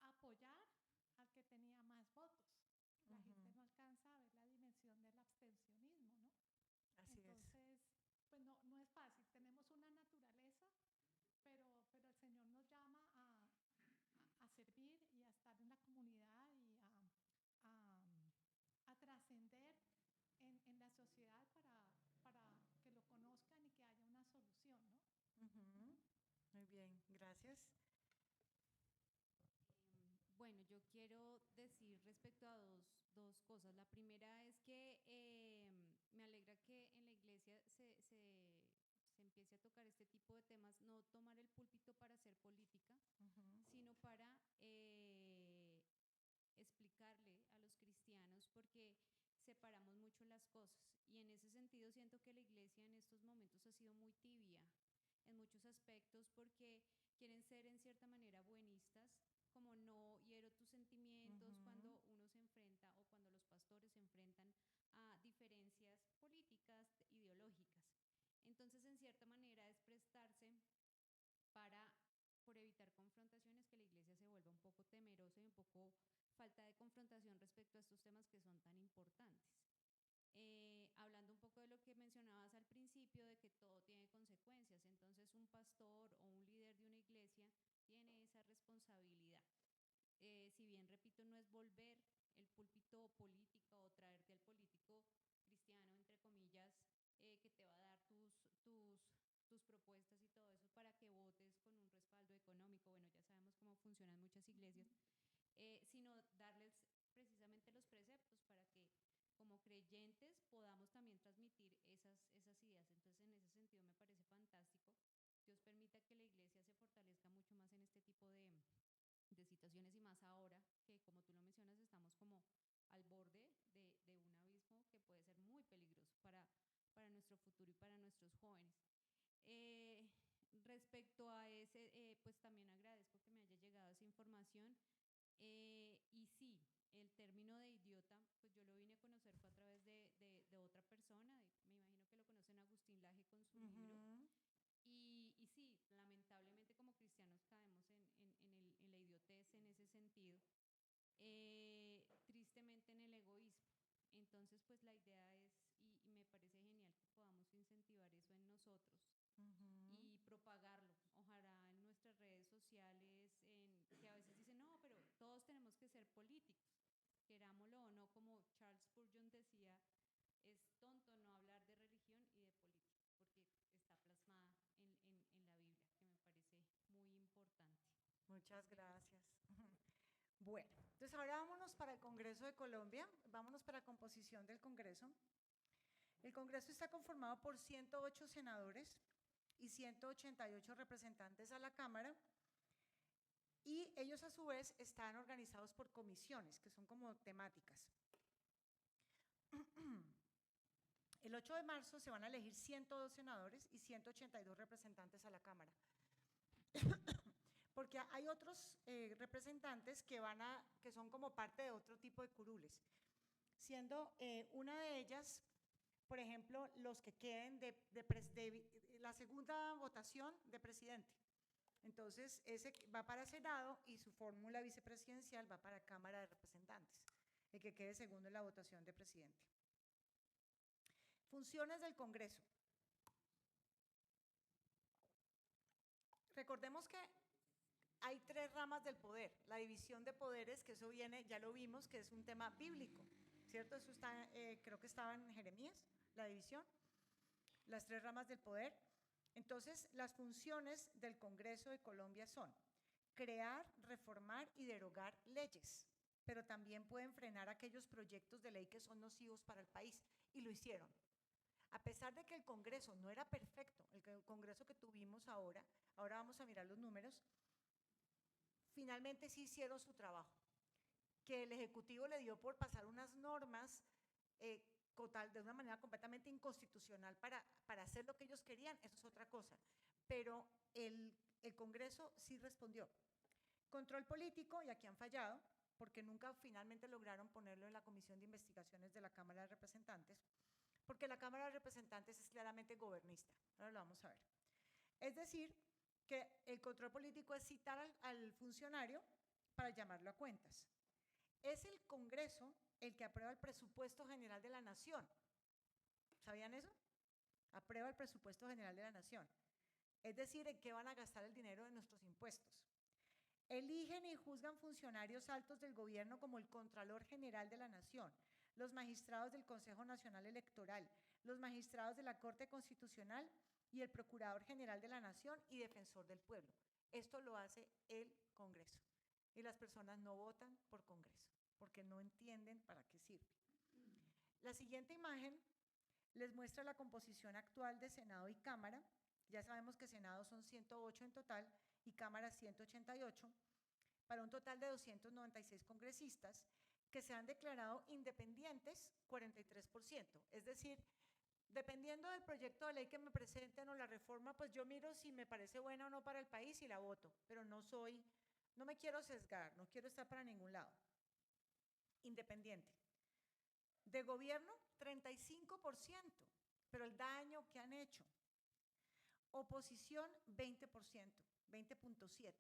apoyar al que tenía más votos. La Ujú. gente no alcanza a ver la dimensión del abstencionismo, ¿no? Así es. Entonces, pues no es fácil. Tenemos una naturaleza, pero el Señor nos llama a servir y a estar en la comunidad y a, a trascender en la sociedad para que lo conozcan y que haya una solución, ¿no? Ujú. Muy bien, gracias. Bueno, yo quiero decir respecto a dos cosas. La primera es que me alegra que en la iglesia se empiece a tocar este tipo de temas, no tomar el púlpito para hacer política, Ujú. sino para explicarle a los cristianos porque separamos mucho las cosas. Y en ese sentido siento que la iglesia en estos momentos ha sido muy tibia en muchos aspectos porque quieren ser en cierta manera buenistas, como no hiero tus sentimientos Ujú. cuando uno se enfrenta o cuando los pastores se enfrentan a diferencias políticas, ideológicas. Entonces, en cierta manera es prestarse para, por evitar confrontaciones, que la iglesia se vuelva un poco temerosa y un poco falta de confrontación respecto a estos temas que son tan importantes. Hablando un poco de lo que mencionabas al principio, de que todo tiene consecuencias, entonces un pastor o un líder de una iglesia tiene esa responsabilidad. Si bien, repito, no es volver el púlpito político o traerte al político cristiano, entre comillas, que te va a dar tus propuestas y todo eso para que votes con un respaldo económico. Bueno, ya sabemos cómo funcionan muchas iglesias, sino darles precisamente los preceptos para que como creyentes podamos también transmitir esas ideas. Entonces, en ese sentido me parece fantástico. Dios permita que la iglesia se fortalezca mucho más en este tipo de situaciones y más ahora que, como tú lo mencionas, estamos como al borde de un abismo que puede ser muy peligroso para nuestro futuro y para nuestros jóvenes. Respecto a ese, pues también agradezco que me haya llegado esa información. Y sí, el término de idiota, pues yo lo vine a conocer fue a través de otra persona, me imagino que lo conocen, Agustín Laje, con su libro. Ujú. Y sí, lamentablemente como cristianos caemos en la idiotez en ese sentido, tristemente en el egoísmo. Entonces, pues la idea es, y me parece genial que podamos incentivar eso en nosotros Ujú. y propagarlo. Ojalá en nuestras redes sociales, que a veces dicen, no, pero todos tenemos que ser políticos, querámoslo o no, como Charles Spurgeon decía, es tonto no hablar de religión y de política, porque está plasmada en la Biblia, que me parece muy importante. Muchas Espero. gracias. Bueno, Entonces ahora vámonos para el Congreso de Colombia, vámonos para la composición del Congreso. El Congreso está conformado por 108 senadores y 188 representantes a la Cámara, y ellos a su vez están organizados por comisiones, que son como temáticas. El 8 de marzo se van a elegir 102 senadores y 182 representantes a la Cámara. Porque hay otros representantes que son como parte de otro tipo de curules, siendo una de ellas, por ejemplo, los que queden de la segunda votación de presidente. Entonces, ese va para Senado y su fórmula vicepresidencial va para Cámara de Representantes, el que quede segundo en la votación de presidente. Funciones del Congreso. Recordemos que hay 3 ramas del poder. La división de poderes, que eso viene, ya lo vimos, que es un tema bíblico, ¿cierto? Eso está, creo que estaba en Jeremías, la división, las 3 ramas del poder. Entonces, las funciones del Congreso de Colombia son crear, reformar y derogar leyes, pero también pueden frenar aquellos proyectos de ley que son nocivos para el país, y lo hicieron. A pesar de que el Congreso no era perfecto, el Congreso que tuvimos ahora vamos a mirar los números, finalmente sí hicieron su trabajo, que el Ejecutivo le dio por pasar unas normas de una manera completamente inconstitucional para hacer lo que ellos querían, eso es otra cosa, pero el Congreso sí respondió. Control político, y aquí han fallado, porque nunca finalmente lograron ponerlo en la Comisión de Investigaciones de la Cámara de Representantes, porque la Cámara de Representantes es claramente gobernista, ahora lo vamos a ver. Es decir, que el control político es citar al funcionario para llamarlo a cuentas. Es el Congreso el que aprueba el presupuesto general de la Nación. ¿Sabían eso? Aprueba el presupuesto general de la Nación. Es decir, en qué van a gastar el dinero de nuestros impuestos. Eligen y juzgan funcionarios altos del gobierno como el Contralor General de la Nación, los magistrados del Consejo Nacional Electoral, los magistrados de la Corte Constitucional y el Procurador General de la Nación y Defensor del Pueblo. Esto lo hace el Congreso. Y las personas no votan por Congreso, porque no entienden para qué sirve. La siguiente imagen les muestra la composición actual de Senado y Cámara. Ya sabemos que Senado son 108 en total y Cámara 188, para un total de 296 congresistas que se han declarado independientes, 43%. Es decir, dependiendo del proyecto de ley que me presenten o la reforma, pues yo miro si me parece buena o no para el país y la voto, pero no me quiero sesgar, no quiero estar para ningún lado. Independiente. De gobierno, 35%, pero el daño que han hecho. Oposición, 20%, 20.7%.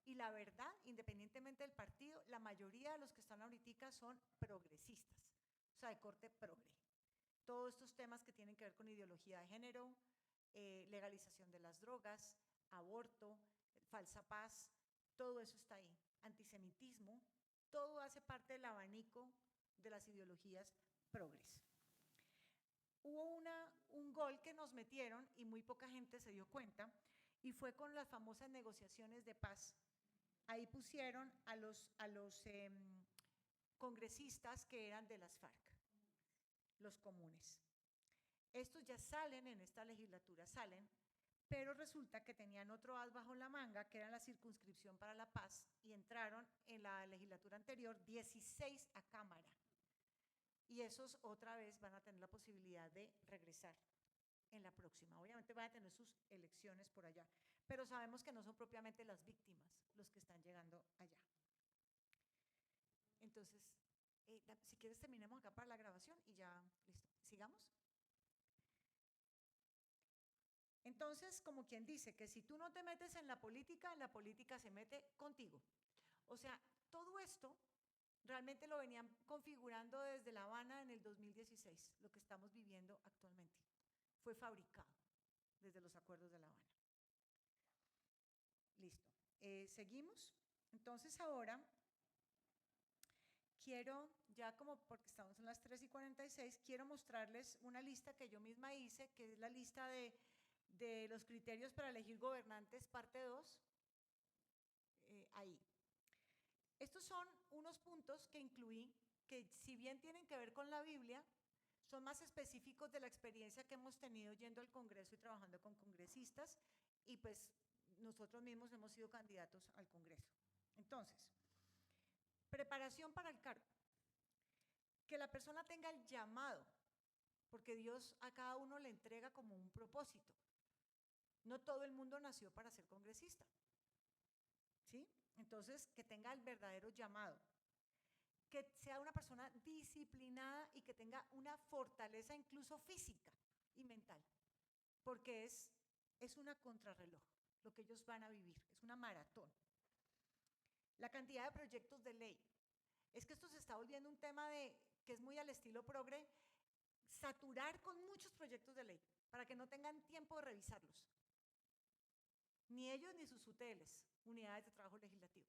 Y la verdad, independientemente del partido, la mayoría de los que están ahorita son progresistas, o sea, de corte progre. Todos estos temas que tienen que ver con ideología de género, legalización de las drogas, aborto, falsa paz, todo eso está ahí. Antisemitismo, todo hace parte del abanico de las ideologías progres. Hubo un gol que nos metieron y muy poca gente se dio cuenta, y fue con las famosas negociaciones de paz. Ahí pusieron a los congresistas que eran de las FARC, los comunes. Estos ya salen en esta legislatura, pero resulta que tenían otro as bajo la manga, que era la circunscripción para la paz, y entraron en la legislatura anterior 16 a Cámara. Y esos otra vez van a tener la posibilidad de regresar en la próxima. Obviamente van a tener sus elecciones por allá, pero sabemos que no son propiamente las víctimas los que están llegando allá. Entonces, si quieres terminemos acá para la grabación y ya, listo. ¿Sigamos? Entonces, como quien dice que si tú no te metes en la política se mete contigo. O sea, todo esto realmente lo venían configurando desde La Habana en el 2016, lo que estamos viviendo actualmente. Fue fabricado desde los acuerdos de La Habana. Listo. Seguimos. Entonces ahora quiero, ya como porque estamos en las 3:46, quiero mostrarles una lista que yo misma hice, que es la lista de los criterios para elegir gobernantes, parte 2. Ahí. Esto Estos son unos puntos que incluí, que si bien tienen que ver con la Biblia, son más específicos de la experiencia que hemos tenido yendo al Congreso y trabajando con congresistas, y pues nosotros mismos hemos sido candidatos al Congreso. Entonces, preparación para el cargo. Que la persona tenga el llamado, porque Dios a cada uno le entrega como un propósito. No todo el mundo nació para ser congresista, ¿sí? Entonces, que tenga el verdadero llamado. Que sea una persona disciplinada y que tenga una fortaleza incluso física y mental, porque es una contrarreloj, lo que ellos van a vivir, es una maratón. La cantidad de proyectos de ley. Es que esto se está volviendo un tema que es muy al estilo progre, saturar con muchos proyectos de ley, para que no tengan tiempo de revisarlos. Ni ellos ni sus UTLs, unidades de trabajo legislativo,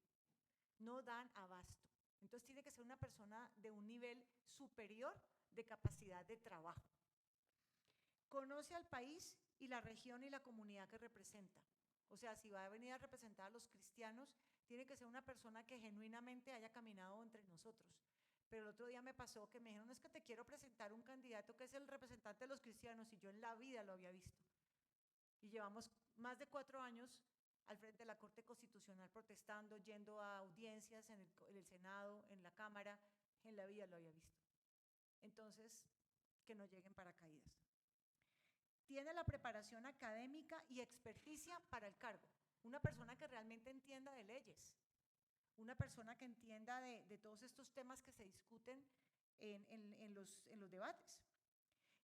no dan abasto. Entonces tiene que ser una persona de un nivel superior de capacidad de trabajo. Conoce al país y la región y la comunidad que representa. O sea, si va a venir a representar a los cristianos, tiene que ser una persona que genuinamente haya caminado entre nosotros. Pero el otro día me pasó que me dijeron, es que te quiero presentar un candidato que es el representante de los cristianos, y yo en la vida lo había visto. Y llevamos más de 4 años al frente de la Corte Constitucional protestando, yendo a audiencias en el Senado, en la Cámara, en la vida lo había visto. Entonces, que no lleguen paracaídas. Tiene la preparación académica y experticia para el cargo. Una persona que realmente entienda de leyes, una persona que entienda de todos estos temas que se discuten en los debates.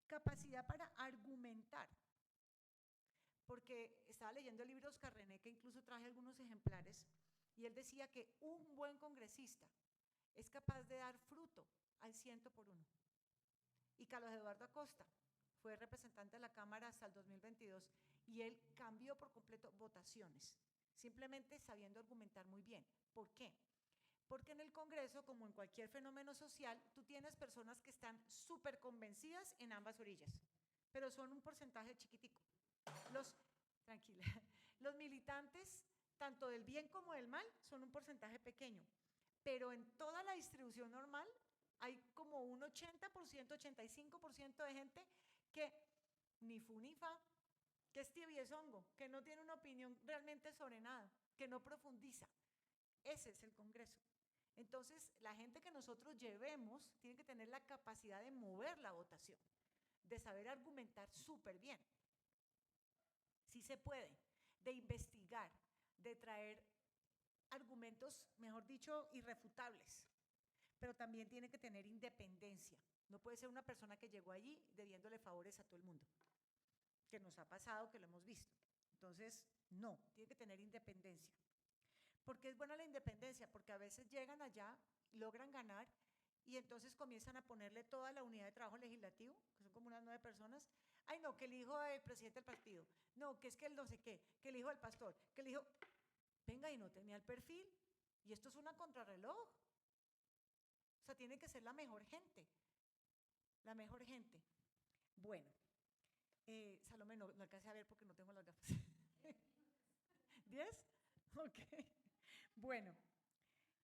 Capacidad para argumentar. Porque estaba leyendo el libro de Oscar René, que incluso traje algunos ejemplares, y él decía que un buen congresista es capaz de dar fruto al 100%. Y Carlos Eduardo Acosta fue representante de la Cámara hasta el 2022, y él cambió por completo votaciones, simplemente sabiendo argumentar muy bien. ¿Por qué? Porque en el Congreso, como en cualquier fenómeno social, tú tienes personas que están súper convencidas en ambas orillas, pero son un porcentaje chiquitico. Tranquila, los militantes, tanto del bien como del mal, son un porcentaje pequeño, pero en toda la distribución normal hay como un 80%, 85% de gente que ni fu ni fa, que es tibiezongo, que no tiene una opinión realmente sobre nada, que no profundiza. Ese es el Congreso. Entonces, la gente que nosotros llevemos tiene que tener la capacidad de mover la votación, de saber argumentar súper bien. Sí se puede, de investigar, de traer argumentos, mejor dicho, irrefutables, pero también tiene que tener independencia. No puede ser una persona que llegó allí debiéndole favores a todo el mundo, que nos ha pasado, que lo hemos visto. Entonces, no, tiene que tener independencia. ¿Por qué es buena la independencia? Porque a veces llegan allá, logran ganar, y entonces comienzan a ponerle toda la unidad de trabajo legislativo, que son como unas 9 personas. Ay, no, que el hijo del presidente del partido, no, que es que el no sé qué, que el hijo del pastor, que el hijo… Venga, y no tenía el perfil, y esto es una contrarreloj. O sea, tiene que ser la mejor gente, la mejor gente. Bueno, Salomé, no alcancé a ver porque no tengo las gafas. ¿10? Ok. Bueno,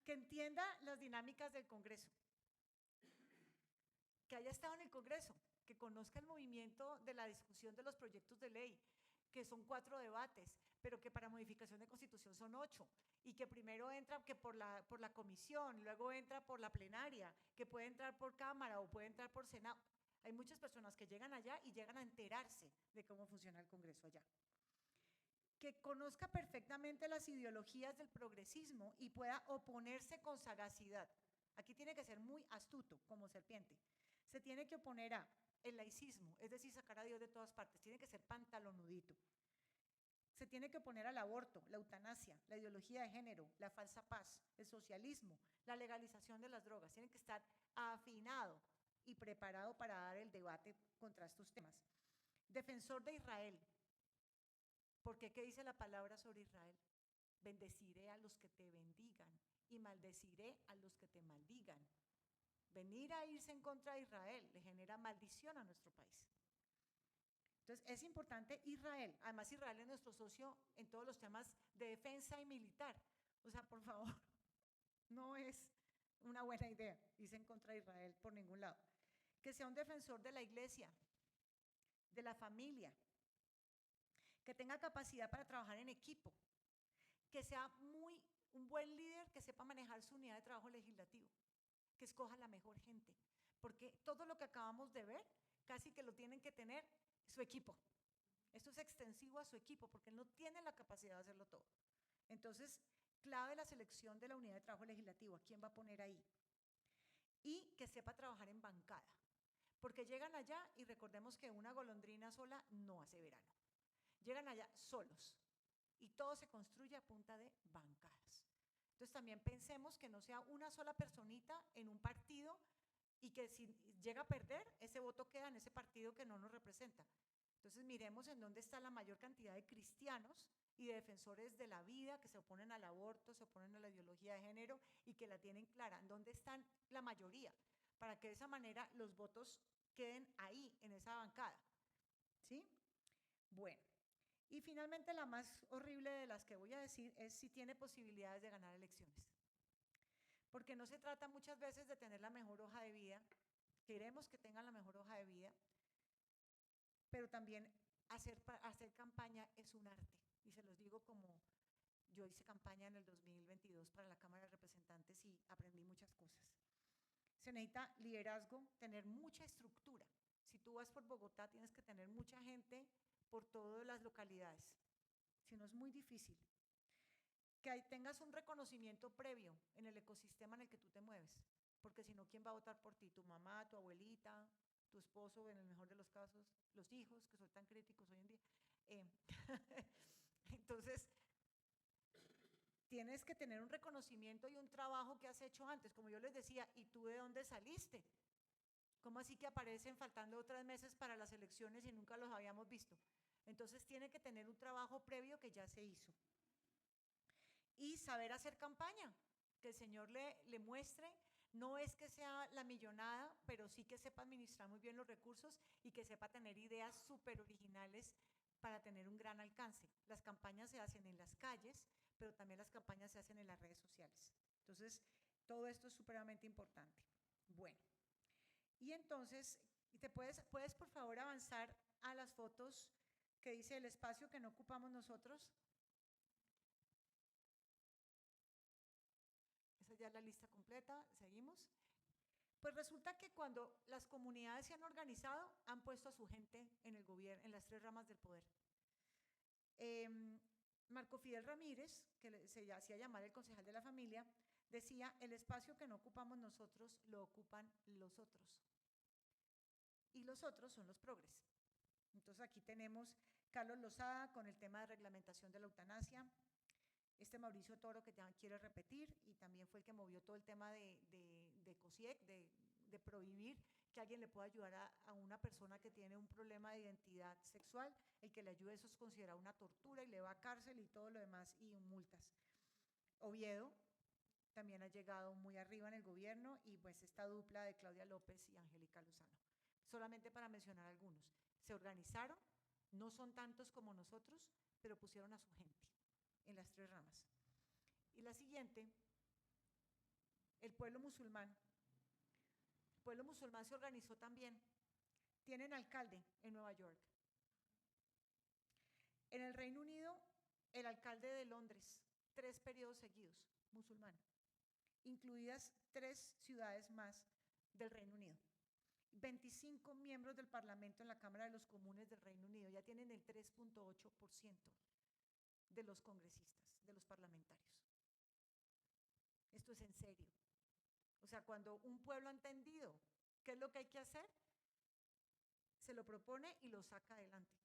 que entienda las dinámicas del Congreso, que haya estado en el Congreso, que conozca el movimiento de la discusión de los proyectos de ley, que son 4 debates, pero que para modificación de Constitución son 8, y que primero entra que por la comisión, luego entra por la plenaria, que puede entrar por Cámara o puede entrar por Senado. Hay muchas personas que llegan allá y llegan a enterarse de cómo funciona el Congreso allá. Que conozca perfectamente las ideologías del progresismo y pueda oponerse con sagacidad. Aquí tiene que ser muy astuto, como serpiente. Se tiene que oponer a el laicismo, es decir, sacar a Dios de todas partes, tiene que ser pantalonudito. Se tiene que oponer al aborto, la eutanasia, la ideología de género, la falsa paz, el socialismo, la legalización de las drogas. Tiene que estar afinado y preparado para dar el debate contra estos temas. Defensor de Israel. Porque ¿qué dice la palabra sobre Israel? Bendeciré a los que te bendigan y maldeciré a los que te maldigan. Venir a irse en contra de Israel le genera maldición a nuestro país. Entonces, es importante Israel. Además, Israel es nuestro socio en todos los temas de defensa y militar. O sea, por favor, no es una buena idea irse en contra de Israel por ningún lado. Que sea un defensor de la iglesia, de la familia, que tenga capacidad para trabajar en equipo, que sea un buen líder, que sepa manejar su unidad de trabajo legislativo, que escoja la mejor gente, porque todo lo que acabamos de ver casi que lo tienen que tener su equipo. Esto es extensivo a su equipo porque él no tiene la capacidad de hacerlo todo. Entonces, clave la selección de la unidad de trabajo legislativo, ¿a quién va a poner ahí? Y que sepa trabajar en bancada, porque llegan allá y recordemos que una golondrina sola no hace verano. Llegan allá solos y todo se construye a punta de bancadas. Entonces también pensemos que no sea una sola personita en un partido y que si llega a perder, ese voto queda en ese partido que no nos representa. Entonces miremos en dónde está la mayor cantidad de cristianos y de defensores de la vida que se oponen al aborto, se oponen a la ideología de género y que la tienen clara, en dónde están la mayoría, para que de esa manera los votos queden ahí, en esa bancada. ¿Sí? Bueno, y finalmente la más horrible de las que voy a decir es si tiene posibilidades de ganar elecciones. Porque no se trata muchas veces de tener la mejor hoja de vida, queremos que tengan la mejor hoja de vida, pero también hacer campaña es un arte. Y se los digo como yo hice campaña en el 2022 para la Cámara de Representantes y aprendí muchas cosas. Se necesita liderazgo, tener mucha estructura. Si tú vas por Bogotá, tienes que tener mucha gente por todas las localidades. Si no, es muy difícil. Que tengas un reconocimiento previo en el ecosistema en el que tú te mueves. Porque si no, ¿quién va a votar por ti? ¿Tu mamá, tu abuelita, tu esposo, en el mejor de los casos, los hijos, que son tan críticos hoy en día? Entonces, tienes que tener un reconocimiento y un trabajo que has hecho antes. Como yo les decía, ¿y tú de dónde saliste? ¿Cómo así que aparecen faltando 3 meses para las elecciones y nunca los habíamos visto? Entonces, tiene que tener un trabajo previo que ya se hizo. Y saber hacer campaña, que el Señor le muestre. No es que sea la millonada, pero sí que sepa administrar muy bien los recursos y que sepa tener ideas súper originales para tener un gran alcance. Las campañas se hacen en las calles, pero también las campañas se hacen en las redes sociales. Entonces, todo esto es supremamente importante. Bueno, y entonces, ¿puedes por favor avanzar a las fotos que dice el espacio que no ocupamos nosotros? Esa ya es la lista completa, seguimos. Pues resulta que cuando las comunidades se han organizado, han puesto a su gente en el gobierno, en las 3 ramas del poder. Marco Fidel Ramírez, que se hacía llamar el concejal de la familia, decía, el espacio que no ocupamos nosotros, lo ocupan los otros. Y los otros son los progres. Entonces aquí tenemos Carlos Lozada con el tema de reglamentación de la eutanasia, Mauricio Toro que ya quiere repetir y también fue el que movió todo el tema de COSIEC, de prohibir que alguien le pueda ayudar a una persona que tiene un problema de identidad sexual, el que le ayude, eso es considerado una tortura y le va a cárcel y todo lo demás y multas. Oviedo también ha llegado muy arriba en el gobierno y pues esta dupla de Claudia López y Angélica Lozano. Solamente para mencionar algunos, se organizaron, no son tantos como nosotros, pero pusieron a su gente en las 3 ramas. Y la siguiente, el pueblo musulmán. El pueblo musulmán se organizó también. Tienen alcalde en Nueva York. En el Reino Unido, el alcalde de Londres, 3 periodos seguidos, musulmán, incluidas 3 ciudades más del Reino Unido. 25 miembros del Parlamento en la Cámara de los Comunes del Reino Unido, ya tienen el 3.8% de los congresistas, de los parlamentarios. Esto es en serio. O sea, cuando un pueblo ha entendido qué es lo que hay que hacer, se lo propone y lo saca adelante.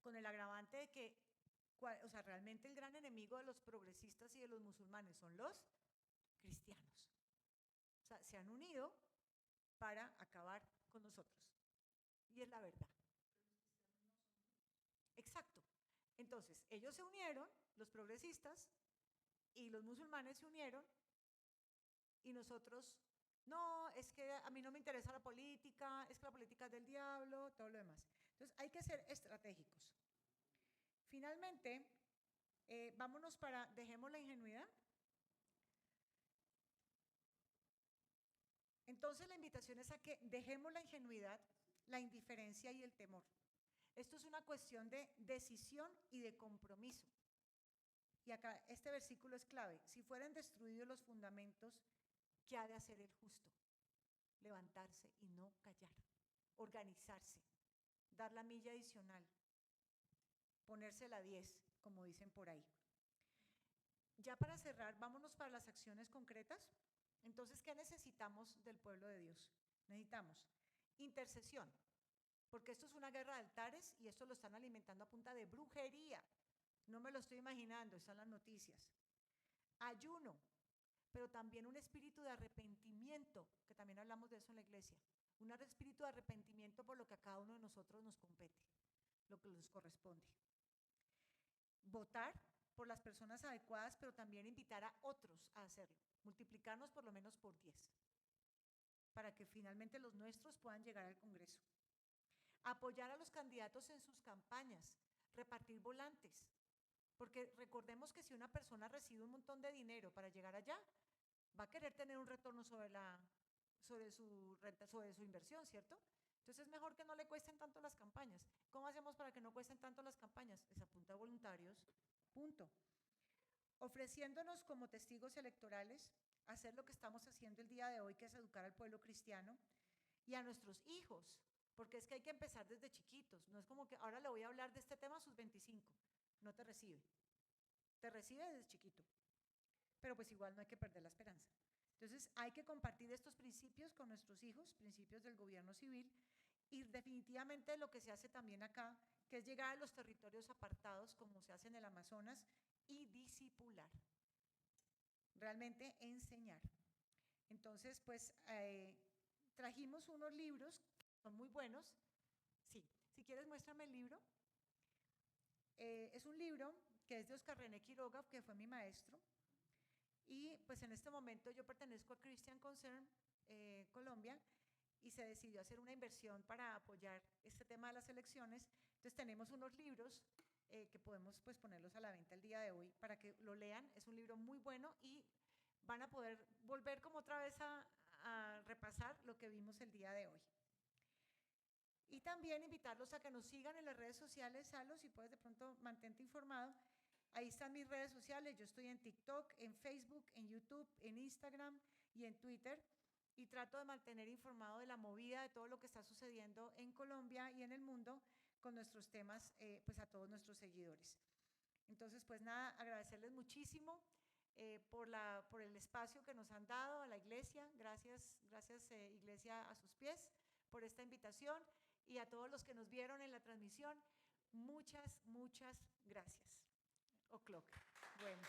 Con el agravante de que, o sea, realmente el gran enemigo de los progresistas y de los musulmanes son los cristianos. O sea, se han unido para acabar con nosotros. Y es la verdad. Exacto. Entonces, ellos se unieron, los progresistas, y los musulmanes se unieron, y nosotros, no, es que a mí no me interesa la política, es que la política es del diablo, todo lo demás. Entonces, hay que ser estratégicos. Finalmente, vámonos dejemos la ingenuidad Entonces la invitación es a que dejemos la ingenuidad, la indiferencia y el temor. Esto es una cuestión de decisión y de compromiso. Y acá este versículo es clave. Si fueran destruidos los fundamentos, ¿qué ha de hacer el justo? Levantarse y no callar, organizarse, dar la milla adicional, ponerse la 10, como dicen por ahí. Ya para cerrar, vámonos para las acciones concretas. Entonces, ¿qué necesitamos del pueblo de Dios? Necesitamos intercesión, porque esto es una guerra de altares y esto lo están alimentando a punta de brujería. No me lo estoy imaginando, están las noticias. Ayuno, pero también un espíritu de arrepentimiento, que también hablamos de eso en la iglesia. Un espíritu de arrepentimiento por lo que a cada uno de nosotros nos compete, lo que nos corresponde. Votar por las personas adecuadas, pero también invitar a otros a hacerlo. Multiplicarnos por lo menos por 10, para que finalmente los nuestros puedan llegar al Congreso. Apoyar a los candidatos en sus campañas, repartir volantes, porque recordemos que si una persona recibe un montón de dinero para llegar allá, va a querer tener un retorno sobre su inversión, ¿cierto? Entonces es mejor que no le cuesten tanto las campañas. ¿Cómo hacemos para que no cuesten tanto las campañas? Es a punta de voluntarios, punto. Ofreciéndonos como testigos electorales, hacer lo que estamos haciendo el día de hoy, que es educar al pueblo cristiano y a nuestros hijos, porque es que hay que empezar desde chiquitos. No es como que ahora le voy a hablar de este tema a sus 25, no te recibe desde chiquito, pero pues igual no hay que perder la esperanza. Entonces hay que compartir estos principios con nuestros hijos, principios del gobierno civil, y definitivamente lo que se hace también acá, que es llegar a los territorios apartados, como se hace en el Amazonas, y discipular, realmente enseñar. Entonces, pues trajimos unos libros, son muy buenos. Sí, si quieres muéstrame el libro. Es un libro que es de Oscar René Quiroga, que fue mi maestro, y pues en este momento yo pertenezco a Christian Concern Colombia, y se decidió hacer una inversión para apoyar este tema de las elecciones. Entonces tenemos unos libros que podemos pues ponerlos a la venta el día de hoy para que lo lean. Es un libro muy bueno y van a poder volver como otra vez a repasar lo que vimos el día de hoy. Y también invitarlos a que nos sigan en las redes sociales. Salo, si puedes de pronto mantente informado. Ahí están mis redes sociales. Yo estoy en TikTok, en Facebook, en YouTube, en Instagram y en Twitter. Y trato de mantener informado de la movida, de todo lo que está sucediendo en Colombia y en el mundo con nuestros temas, pues a todos nuestros seguidores. Entonces, pues nada, agradecerles muchísimo por el espacio que nos han dado a la iglesia. Gracias, iglesia a sus pies, por esta invitación, y a todos los que nos vieron en la transmisión, muchas gracias. O'clock. Bueno.